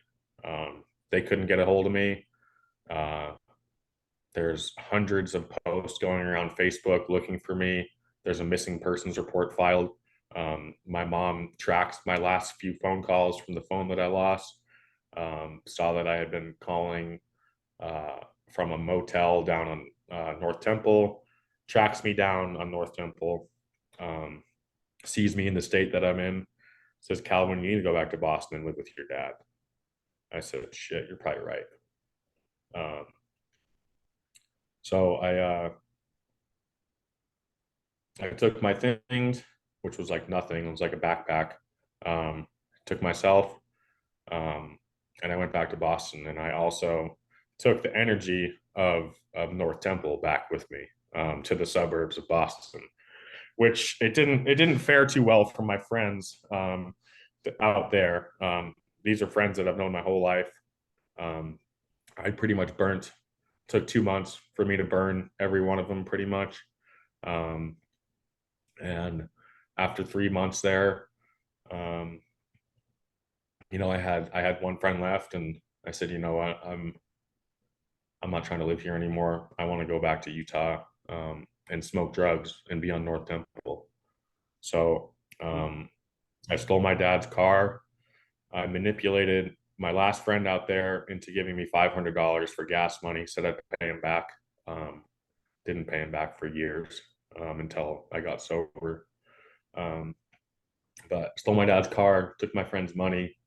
they couldn't get a hold of me. Uh, there's hundreds of posts going around Facebook looking for me. There's a missing persons report filed My mom tracked my last few phone calls from the phone that I lost, saw that I had been calling uh, from a motel down on North Temple, tracks me down on North Temple, um, sees me in the state that I'm in, says, Calvin, you need to go back to Boston and live with your dad. I said, shit, you're probably right. Um, so I took my things, which was like nothing. It was like a backpack. Took myself, um, and I went back to Boston. And I also took the energy of North Temple back with me, to the suburbs of Boston, which it didn't fare too well for my friends, out there. These are friends that I've known my whole life. Um, I pretty much burnt. Took 2 months for me to burn every one of them, pretty much. Um, and after 3 months there, um, I had one friend left, and I said, you know what, I'm not trying to live here anymore. I want to go back to Utah, and smoke drugs and be on North Temple. So um, I stole my dad's car. I manipulated my last friend out there into giving me $500 for gas money. Said I'd pay him back. Um, didn't pay him back for years, until I got sober. Um, but stole my dad's car, took my friend's money,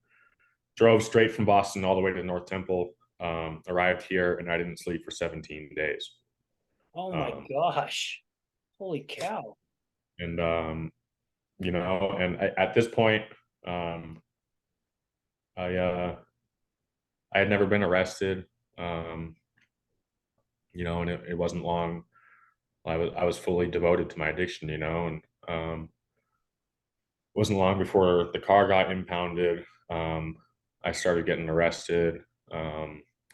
drove straight from Boston all the way to North Temple. Arrived here, and I didn't sleep for 17 days. Oh my Um, gosh. Holy cow. and at this point, um, I had never been arrested. Um, and it wasn't long. I was fully devoted to my addiction, and it wasn't long before the car got impounded. I started getting arrested,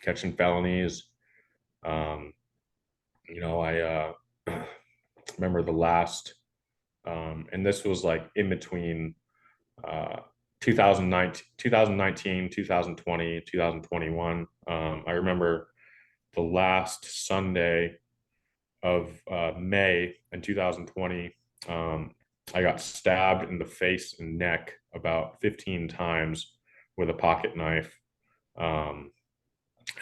catching felonies. Um, I remember the last, and this was like in between uh, 2019, 2020, 2021. I remember the last Sunday of May in 2020. I got stabbed in the face and neck about 15 times with a pocket knife, um,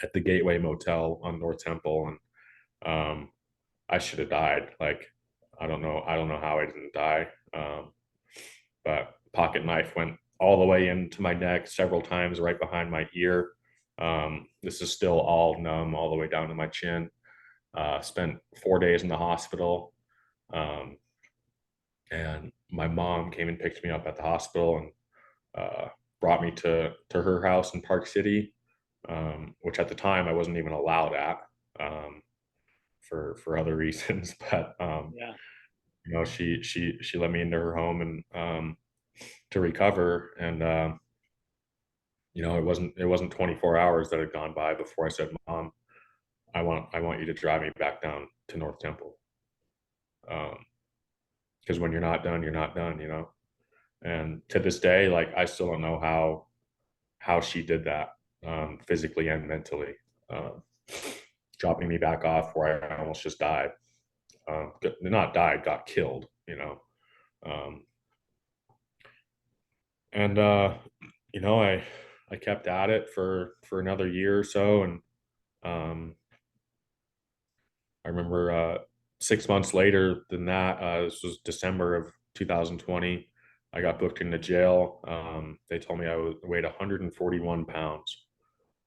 at the Gateway Motel on North Temple, and I should have died. Like, I don't know how I didn't die. But pocket knife went all the way into my neck several times, right behind my ear. This is still all numb all the way down to my chin. Spent 4 days in the hospital. Um, and my mom came and picked me up at the hospital, and brought me to her house in Park City, which at the time I wasn't even allowed at, um, for other reasons. But Yeah. she let me into her home, and to recover. And it wasn't 24 hours that had gone by before I said, Mom, I want you to drive me back down to North Temple. Because when you're not done, you're not done. And to this day, like, I still don't know how she did that, physically and mentally, um, dropping me back off where I almost just died. Not died, got killed. Um, and I kept at it for another year or so, and um, I remember 6 months later than that, this was December of 2020. I got booked into jail. They told me I weighed 141 pounds.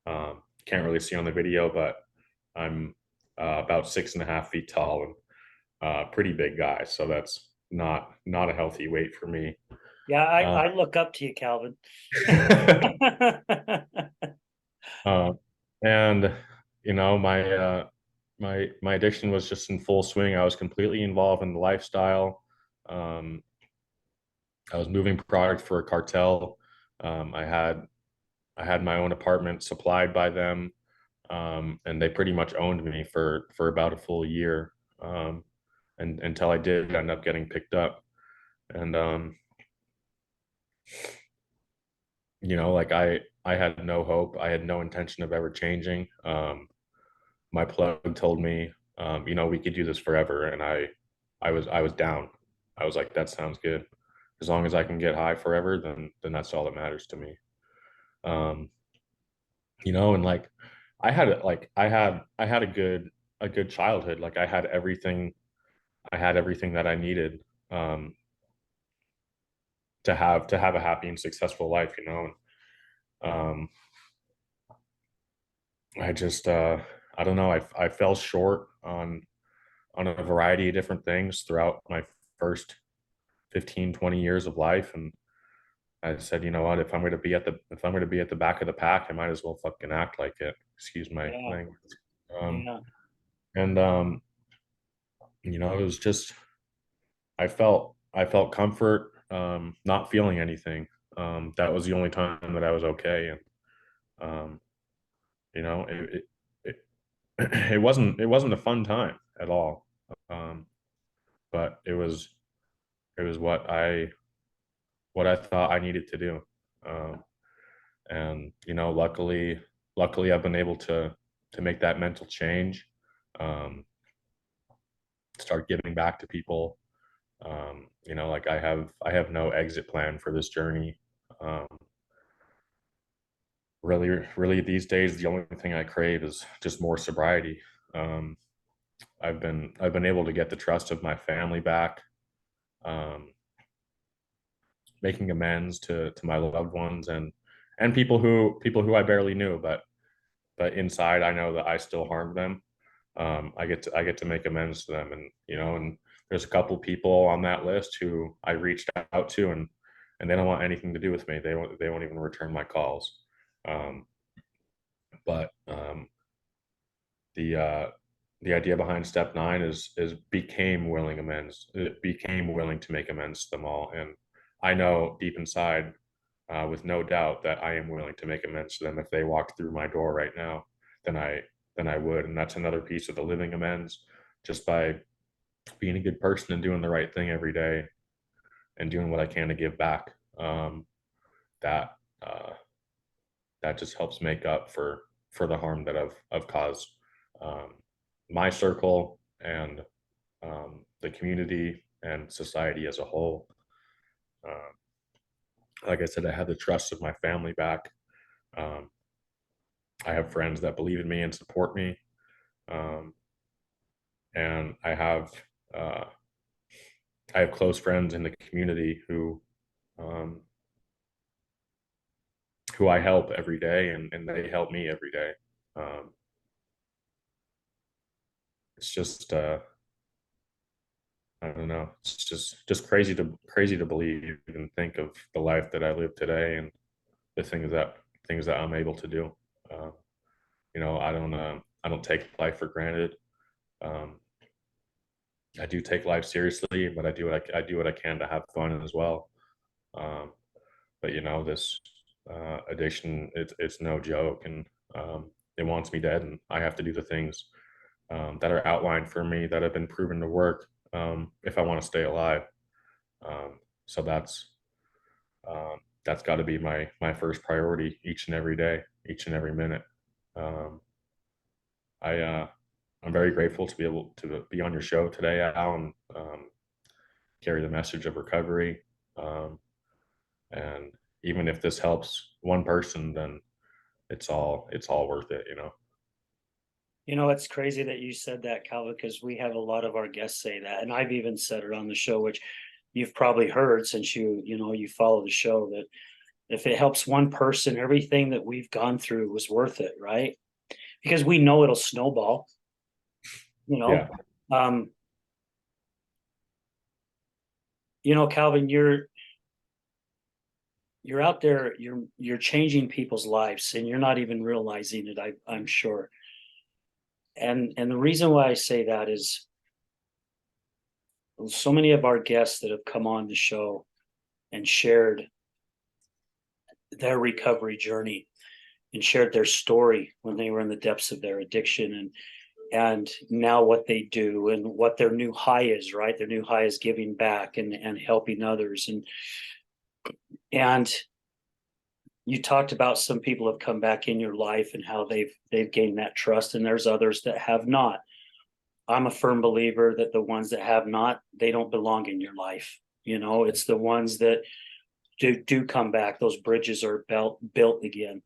Can't really see on the video, but I'm about 6.5 feet tall, and pretty big guy. So that's not a healthy weight for me. Yeah, Uh, I look up to you, Calvin. uh, and my addiction was just in full swing. I was completely involved in the lifestyle. Um, I was moving product for a cartel. I had my own apartment supplied by them, and they pretty much owned me for about a full year, and until I did end up getting picked up. And like, I had no hope. I had no intention of ever changing. My plug told me, we could do this forever, and I was down. I was like, that sounds good. as long as I can get high forever, then that's all that matters to me. Um, and like I had a good childhood. Like I had everything that I needed um to have a happy and successful life, um I just I don't know, I fell short on a variety of different things throughout my first 15, 20 years of life. And I said, you know what, if I'm going to be at the back of the pack, I might as well fucking act like it. Excuse my Yeah, language. Um, yeah, and it was just I felt comfort not feeling anything. That was the only time that I was okay. And um, you know, it it wasn't a fun time at all. Um, but it was what I thought I needed to do. Um, and luckily I've been able to make that mental change, um, start giving back to people. Like I have no exit plan for this journey. um, really these days the only thing I crave is just more sobriety. um, I've been able to get the trust of my family back, um, making amends to my loved ones and people who I barely knew, but inside I know that I still harmed them. I get to make amends to them, and and there's a couple people on that list who I reached out to, and they don't want anything to do with me. They won't even return my calls. Um, but the uh, the idea behind step 9 is became willing amends. It became willing to make amends to them all, and I know deep inside, with no doubt, that I am willing to make amends to them. If they walked through my door right now, then I would, and that's another piece of the living amends. Just by being a good person and doing the right thing every day and doing what I can to give back, that uh, that just helps make up for the harm that I've caused, um, my circle and the community and society as a whole. Uh, like I said, I had the trust of my family back. Um, I have friends that believe in me and support me, um, and uh, I have close friends in the community um, who I help every day, and they help me every day. Um, it's just I don't know. It's just crazy to believe and think of the life that I live today and the things that I'm able to do. Uh, I don't take life for granted. Um, I do take life seriously, but I do what I can to have fun as well. Um, but this addiction, it's no joke, and it wants me dead, and I have to do the things that are outlined for me that have been proven to work, if I want to stay alive. So that's got to be my first priority each and every day, each and every minute. Um, I I'm very grateful to be able to be on your show today, Al, and carry the message of recovery. Um, and even if this helps one person, then it's all worth it. It's crazy that you said that, Calvin, because we have a lot of our guests say that, and I've even said it on the show, which you've probably heard since you follow the show, that if it helps one person, everything that we've gone through was worth it, right? Because we know it'll snowball, you know. Yeah, Um, Calvin, you're out there, you're changing people's lives, and you're not even realizing it, I'm sure. And the reason why I say that is so many of our guests that have come on the show and shared their recovery journey and shared their story when they were in the depths of their addiction, and now what they do and what their new high is, right? Their new high is giving back and helping others. And you talked about some people have come back in your life and how they've gained that trust, and there's others that have not. I'm a firm believer that the ones that have not, they don't belong in your life. It's the ones that do come back. Those bridges are built again.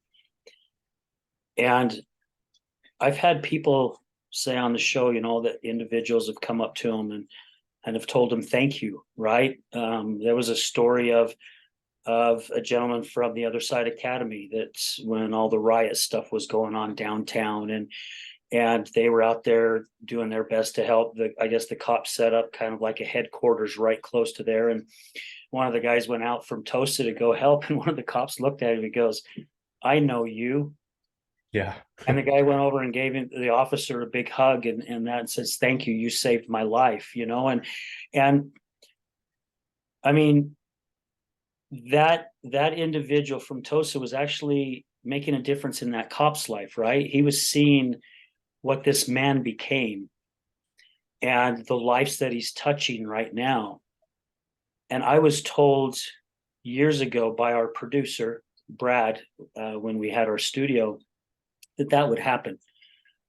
And I've had people say on the show, that individuals have come up to them and have told them thank you, right? There was a story of a gentleman from the Other Side Academy, that's when all the riot stuff was going on downtown, and they were out there doing their best to help. I guess the cops set up kind of like a headquarters right close to there, and one of the guys went out from Tosa to go help, and one of the cops looked at him and he goes, "I know you." Yeah. And the guy went over and gave the officer a big hug and that says, "Thank you, you saved my life," and I mean, that individual from Tosa was actually making a difference in that cop's life, right? He was seeing what this man became and the lives that he's touching right now. And I was told years ago by our producer, Brad, when we had our studio, that would happen.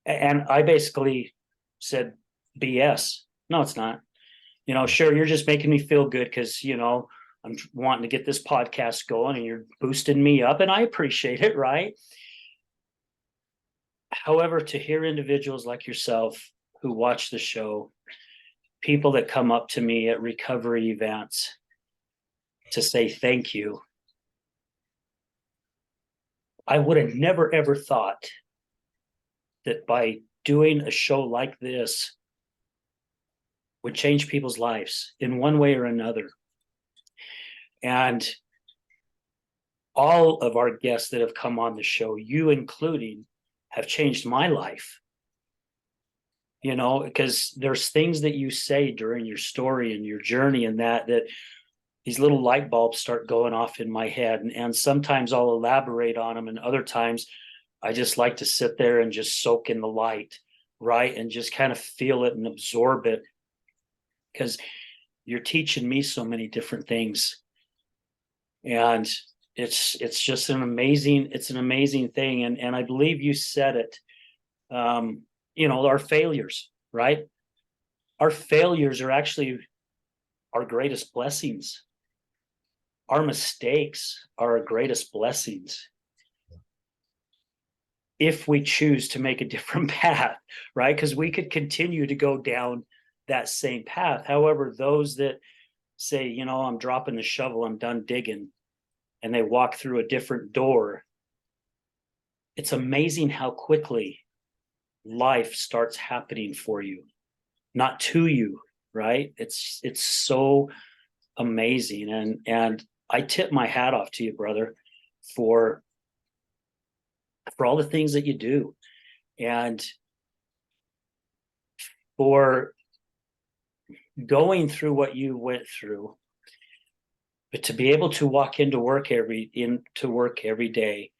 And I basically said, BS. No, it's not. Sure, you're just making me feel good because, I'm wanting to get this podcast going and you're boosting me up, and I appreciate it, right? However, to hear individuals like yourself who watch the show, people that come up to me at recovery events to say thank you, I would have never, ever thought that by doing a show like this would change people's lives in one way or another. And all of our guests that have come on the show, you including, have changed my life. Because there's things that you say during your story and your journey, and that these little light bulbs start going off in my head. And sometimes I'll elaborate on them, and other times I just like to sit there and just soak in the light, right? And just kind of feel it and absorb it, because you're teaching me so many different things. And it's just an amazing thing. And I believe you said it, our failures, right? Our failures are actually our greatest blessings. Our mistakes are our greatest blessings, if we choose to make a different path, right? Because we could continue to go down that same path. However, those that say, I'm dropping the shovel, I'm done digging, and they walk through a different door, it's amazing how quickly life starts happening for you, not to you, right? It's so amazing. And I tip my hat off to you, brother, for all the things that you do, and for going through what you went through, but to be able to walk into work every day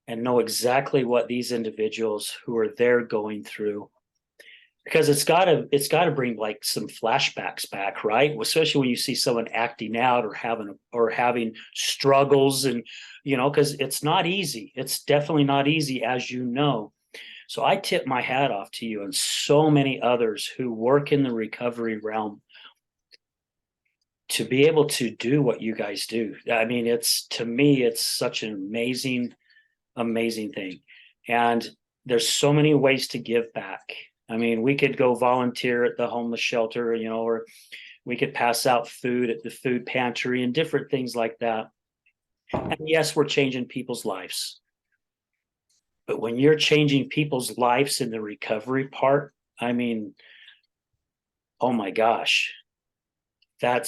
and know exactly what these individuals who are there going through, because it's got to bring like some flashbacks back, right? Especially when you see someone acting out or having struggles, and because it's not easy. It's definitely not easy, as you know. So I tip my hat off to you and so many others who work in the recovery realm to be able to do what you guys do. I mean, to me, it's such an amazing thing. And there's so many ways to give back. I mean, we could go volunteer at the homeless shelter, or we could pass out food at the food pantry and different things like that. And yes, we're changing people's lives. But when you're changing people's lives in the recovery part, I mean, oh my gosh, I'll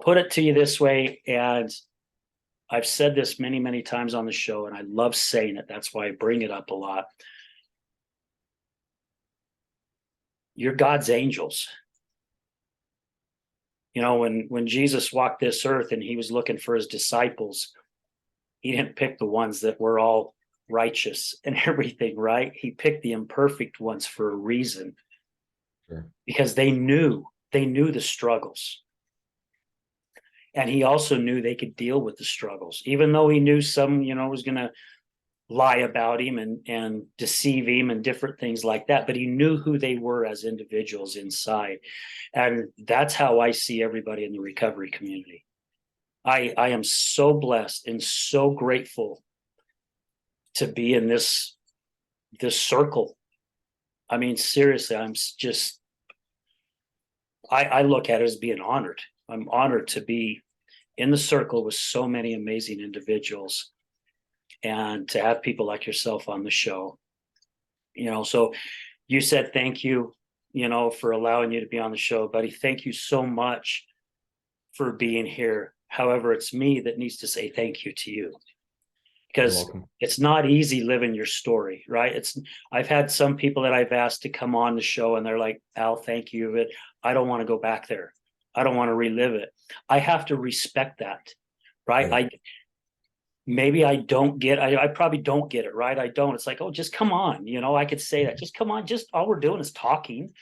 put it to you this way, and I've said this many, many times on the show, and I love saying it. That's why I bring it up a lot. You're God's angels. When Jesus walked this earth and he was looking for his disciples, he didn't pick the ones that were all righteous and everything, right? He picked the imperfect ones for a reason. Sure. Because they knew the struggles. And he also knew they could deal with the struggles, even though he knew some, was going to lie about him and deceive him and different things like that, but he knew who they were as individuals inside. And that's how I see everybody in the recovery community. I am so blessed and so grateful to be in this circle. I mean, seriously, I'm just, I look at it as being honored. I'm honored to be in the circle with so many amazing individuals and to have people like yourself on the show. So you said thank you, for allowing you to be on the show, buddy. Thank you so much for being here. However, it's me that needs to say thank you to you, because it's not easy living your story, right? I've had some people that I've asked to come on the show and they're like, Al, thank you, but I don't want to go back there. I don't want to relive it. I have to respect that, right? Yeah. I probably don't get it, right? I don't. It's like, oh, just come on. I could say that. Just come on. Just all we're doing is talking.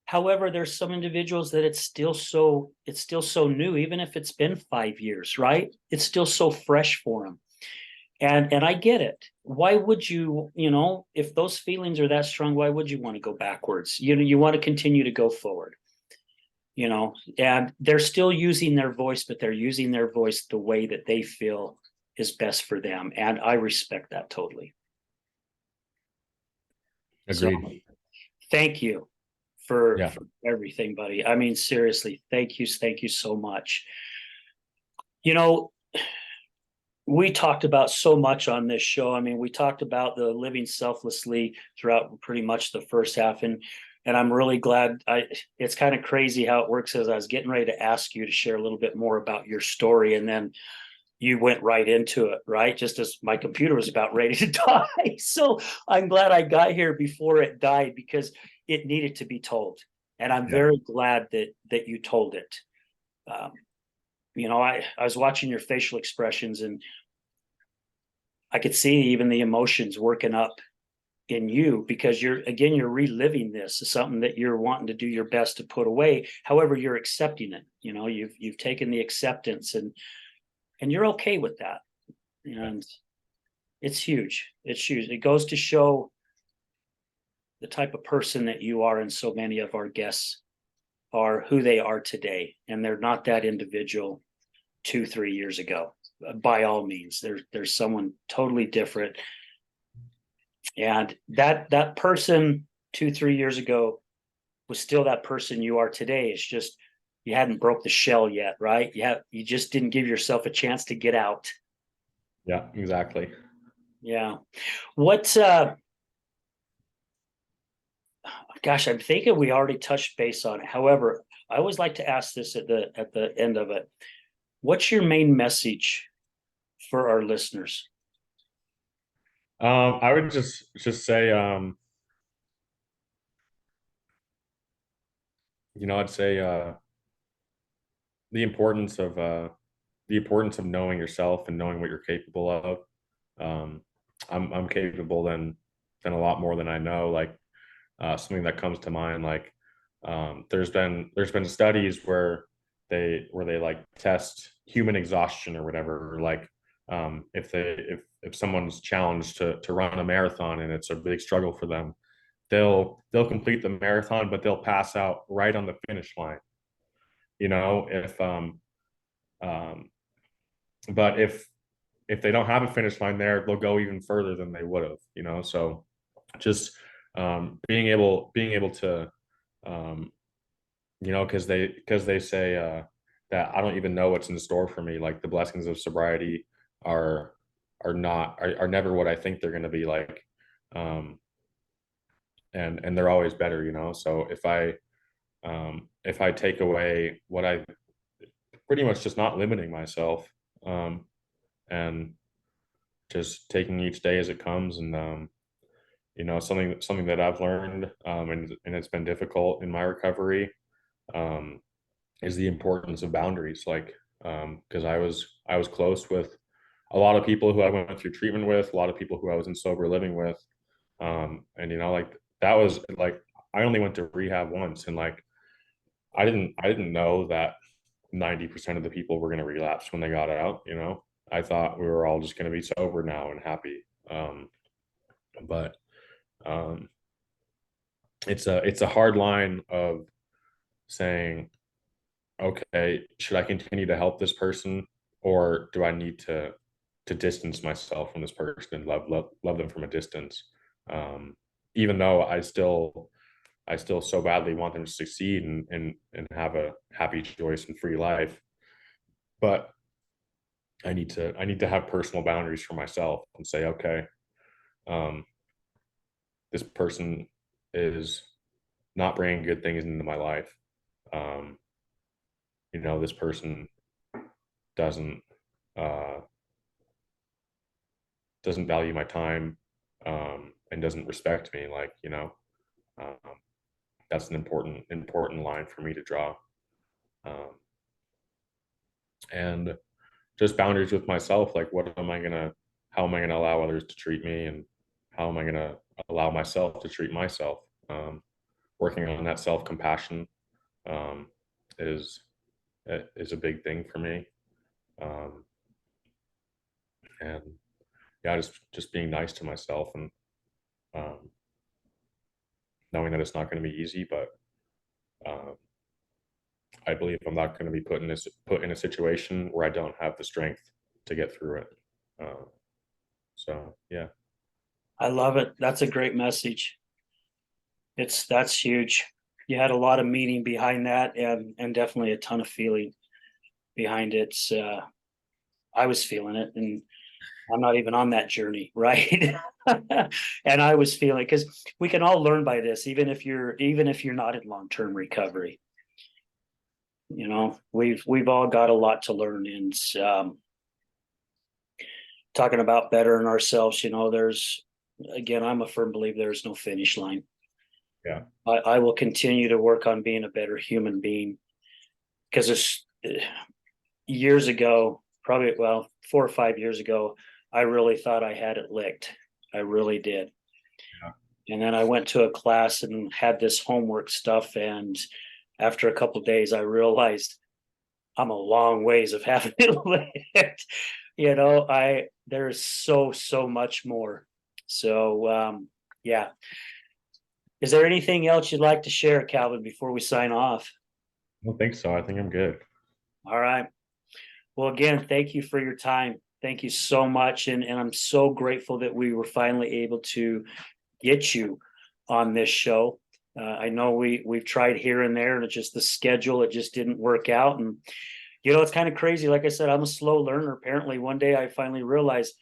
However, there's some individuals that it's still so new, even if it's been 5 years, right? It's still so fresh for them. And I get it. Why would you, if those feelings are that strong, why would you want to go backwards? You want to continue to go forward, and they're still using their voice, but they're using their voice the way that they feel is best for them. And I respect that totally. Agreed. So, thank you for everything, buddy. I mean, seriously, thank you so much. We talked about so much on this show. I mean, we talked about the living selflessly throughout pretty much the first half, and I'm really glad. It's kind of crazy how it works, as I was getting ready to ask you to share a little bit more about your story, and then you went right into it, right? Just as my computer was about ready to die. So I'm glad I got here before it died, because it needed to be told. And I'm very glad that you told it. I was watching your facial expressions, and I could see even the emotions working up in you, because you're reliving this as something that you're wanting to do your best to put away. However, you're accepting it. You've taken the acceptance, and you're okay with that. And it's huge. It's huge. It goes to show the type of person that you are, and so many of our guests are who they are today. And they're not that individual 2-3 years ago. By all means, there's someone totally different. And that person 2-3 years ago was still that person you are today. It's just you hadn't broke the shell yet, right? You just didn't give yourself a chance to get out. Yeah, exactly. Yeah. Gosh, I'm thinking we already touched base on it. However, I always like to ask this at the end of it. What's your main message for our listeners? I would just say, I'd say the importance of knowing yourself and knowing what you're capable of. I'm capable than a lot more than I know. Like something that comes to mind, like there's been studies where they like test human exhaustion or whatever. Or like if someone's challenged to run a marathon and it's a big struggle for them, they'll complete the marathon, but they'll pass out right on the finish line. But if they don't have a finish line there, they'll go even further than they would have. So just being able to because they say that I don't even know what's in store for me. Like the blessings of sobriety are never what I think they're going to be like. And they're always better. So if I take away what I pretty much just not limiting myself, and just taking each day as it comes, and something that I've learned, and it's been difficult in my recovery, is the importance of boundaries. Like because I was close with a lot of people who I went through treatment with, a lot of people who I was in sober living with, and like that was like I only went to rehab once, and like I didn't know that 90% of the people were going to relapse when they got out. I thought we were all just going to be sober now and happy. But um, it's a hard line of saying, okay, should I continue to help this person, or do I need to distance myself from this person and love them from a distance? Even though I still so badly want them to succeed and have a happy, joyous, and free life, but I need to have personal boundaries for myself and say, okay, um, this person is not bringing good things into my life. Um, this person doesn't uh, doesn't value my time, and doesn't respect me. Like, um, that's an important line for me to draw. Um, and just boundaries with myself. Like, how am I gonna allow others to treat me, and how am I gonna allow myself to treat myself? Working on that self compassion um, is is a big thing for me. Um, and yeah, just being nice to myself, and um, knowing that it's not going to be easy, but uh, I believe I'm not going to be put in a situation where I don't have the strength to get through it. Uh, so yeah. I love it. That's a great message. That's huge. You had a lot of meaning behind that, and definitely a ton of feeling behind it. I was feeling it, and I'm not even on that journey, right? And I was feeling, because we can all learn by this, even if you're not in long-term recovery. We've all got a lot to learn, and talking about bettering ourselves. There's, again, I'm a firm believer there's no finish line. Yeah. I will continue to work on being a better human being, because it's years ago, probably, well, 4 or 5 years ago, I really thought I had it licked. I really did. Yeah. And then I went to a class and had this homework stuff. And after a couple of days, I realized I'm a long ways of having it licked. There's so much more. So, yeah. Is there anything else you'd like to share, Calvin, before we sign off? I don't think so. I think I'm good. All right. Well, again, thank you for your time. Thank you so much. And I'm so grateful that we were finally able to get you on this show. I know we've tried here and there, and it's just the schedule, it just didn't work out. And it's kind of crazy. Like I said, I'm a slow learner. Apparently, one day I finally realized,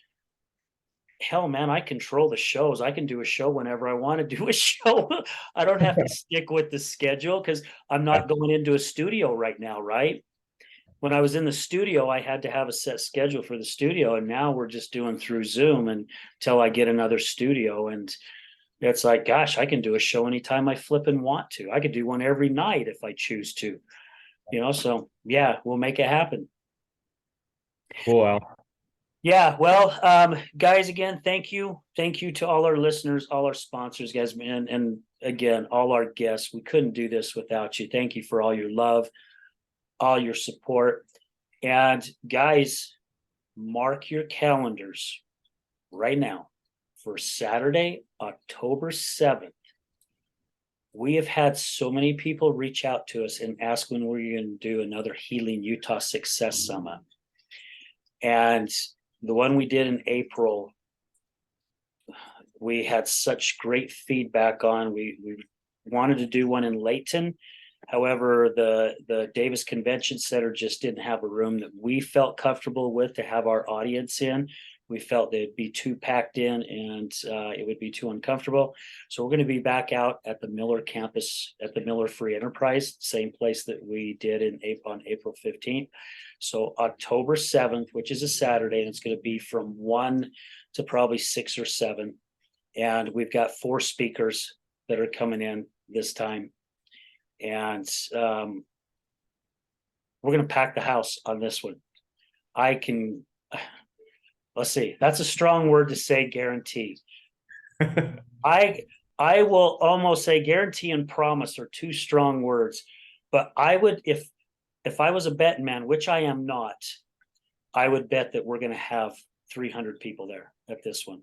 hell, man, I control the shows. I can do a show whenever I want to do a show. I don't have to stick with the schedule, because I'm Yeah. not going into a studio right now, right? When I was in the studio, I had to have a set schedule for the studio, and now we're just doing through Zoom until I get another studio. And it's like, gosh, I can do a show anytime I flip and want to. I could do one every night if I choose to. So yeah, we'll make it happen. Cool, Al. Yeah, well, guys, again, thank you to all our listeners, all our sponsors, guys, and again, all our guests. We couldn't do this without you. Thank you for all your love, all your support. And guys, mark your calendars right now for Saturday, October 7th. We have had so many people reach out to us and ask when we're going to do another Healing Utah Success Summit. And the one we did in April, we had such great feedback on. We wanted to do one in Layton. However, the Davis Convention Center just didn't have a room that we felt comfortable with to have our audience in. We felt they'd be too packed in, and it would be too uncomfortable. So we're going to be back out at the Miller campus at the Miller Free Enterprise, same place that we did on April 15th. So October 7th, which is a Saturday, and it's going to be from 1 to probably 6 or 7. And we've got 4 speakers that are coming in this time. And we're going to pack the house on this one. Let's see, that's a strong word to say guarantee. I will almost say guarantee and promise are 2 strong words, but I would, if I was a betting man, which I am not, I would bet that we're going to have 300 people there at this one.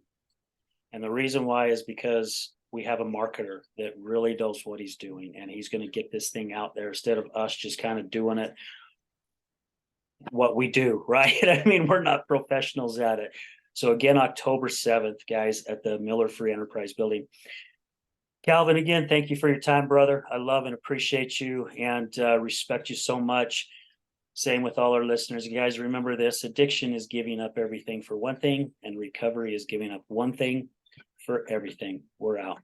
And the reason why is because we have a marketer that really knows what he's doing, and he's going to get this thing out there instead of us just kind of doing it what we do, right? I mean, we're not professionals at it. So again, October 7th, guys, at the Miller Free Enterprise Building. Calvin, again, thank you for your time, brother. I love and appreciate you and respect you so much. Same with all our listeners. You guys remember this: addiction is giving up everything for one thing, and recovery is giving up one thing for everything. We're out.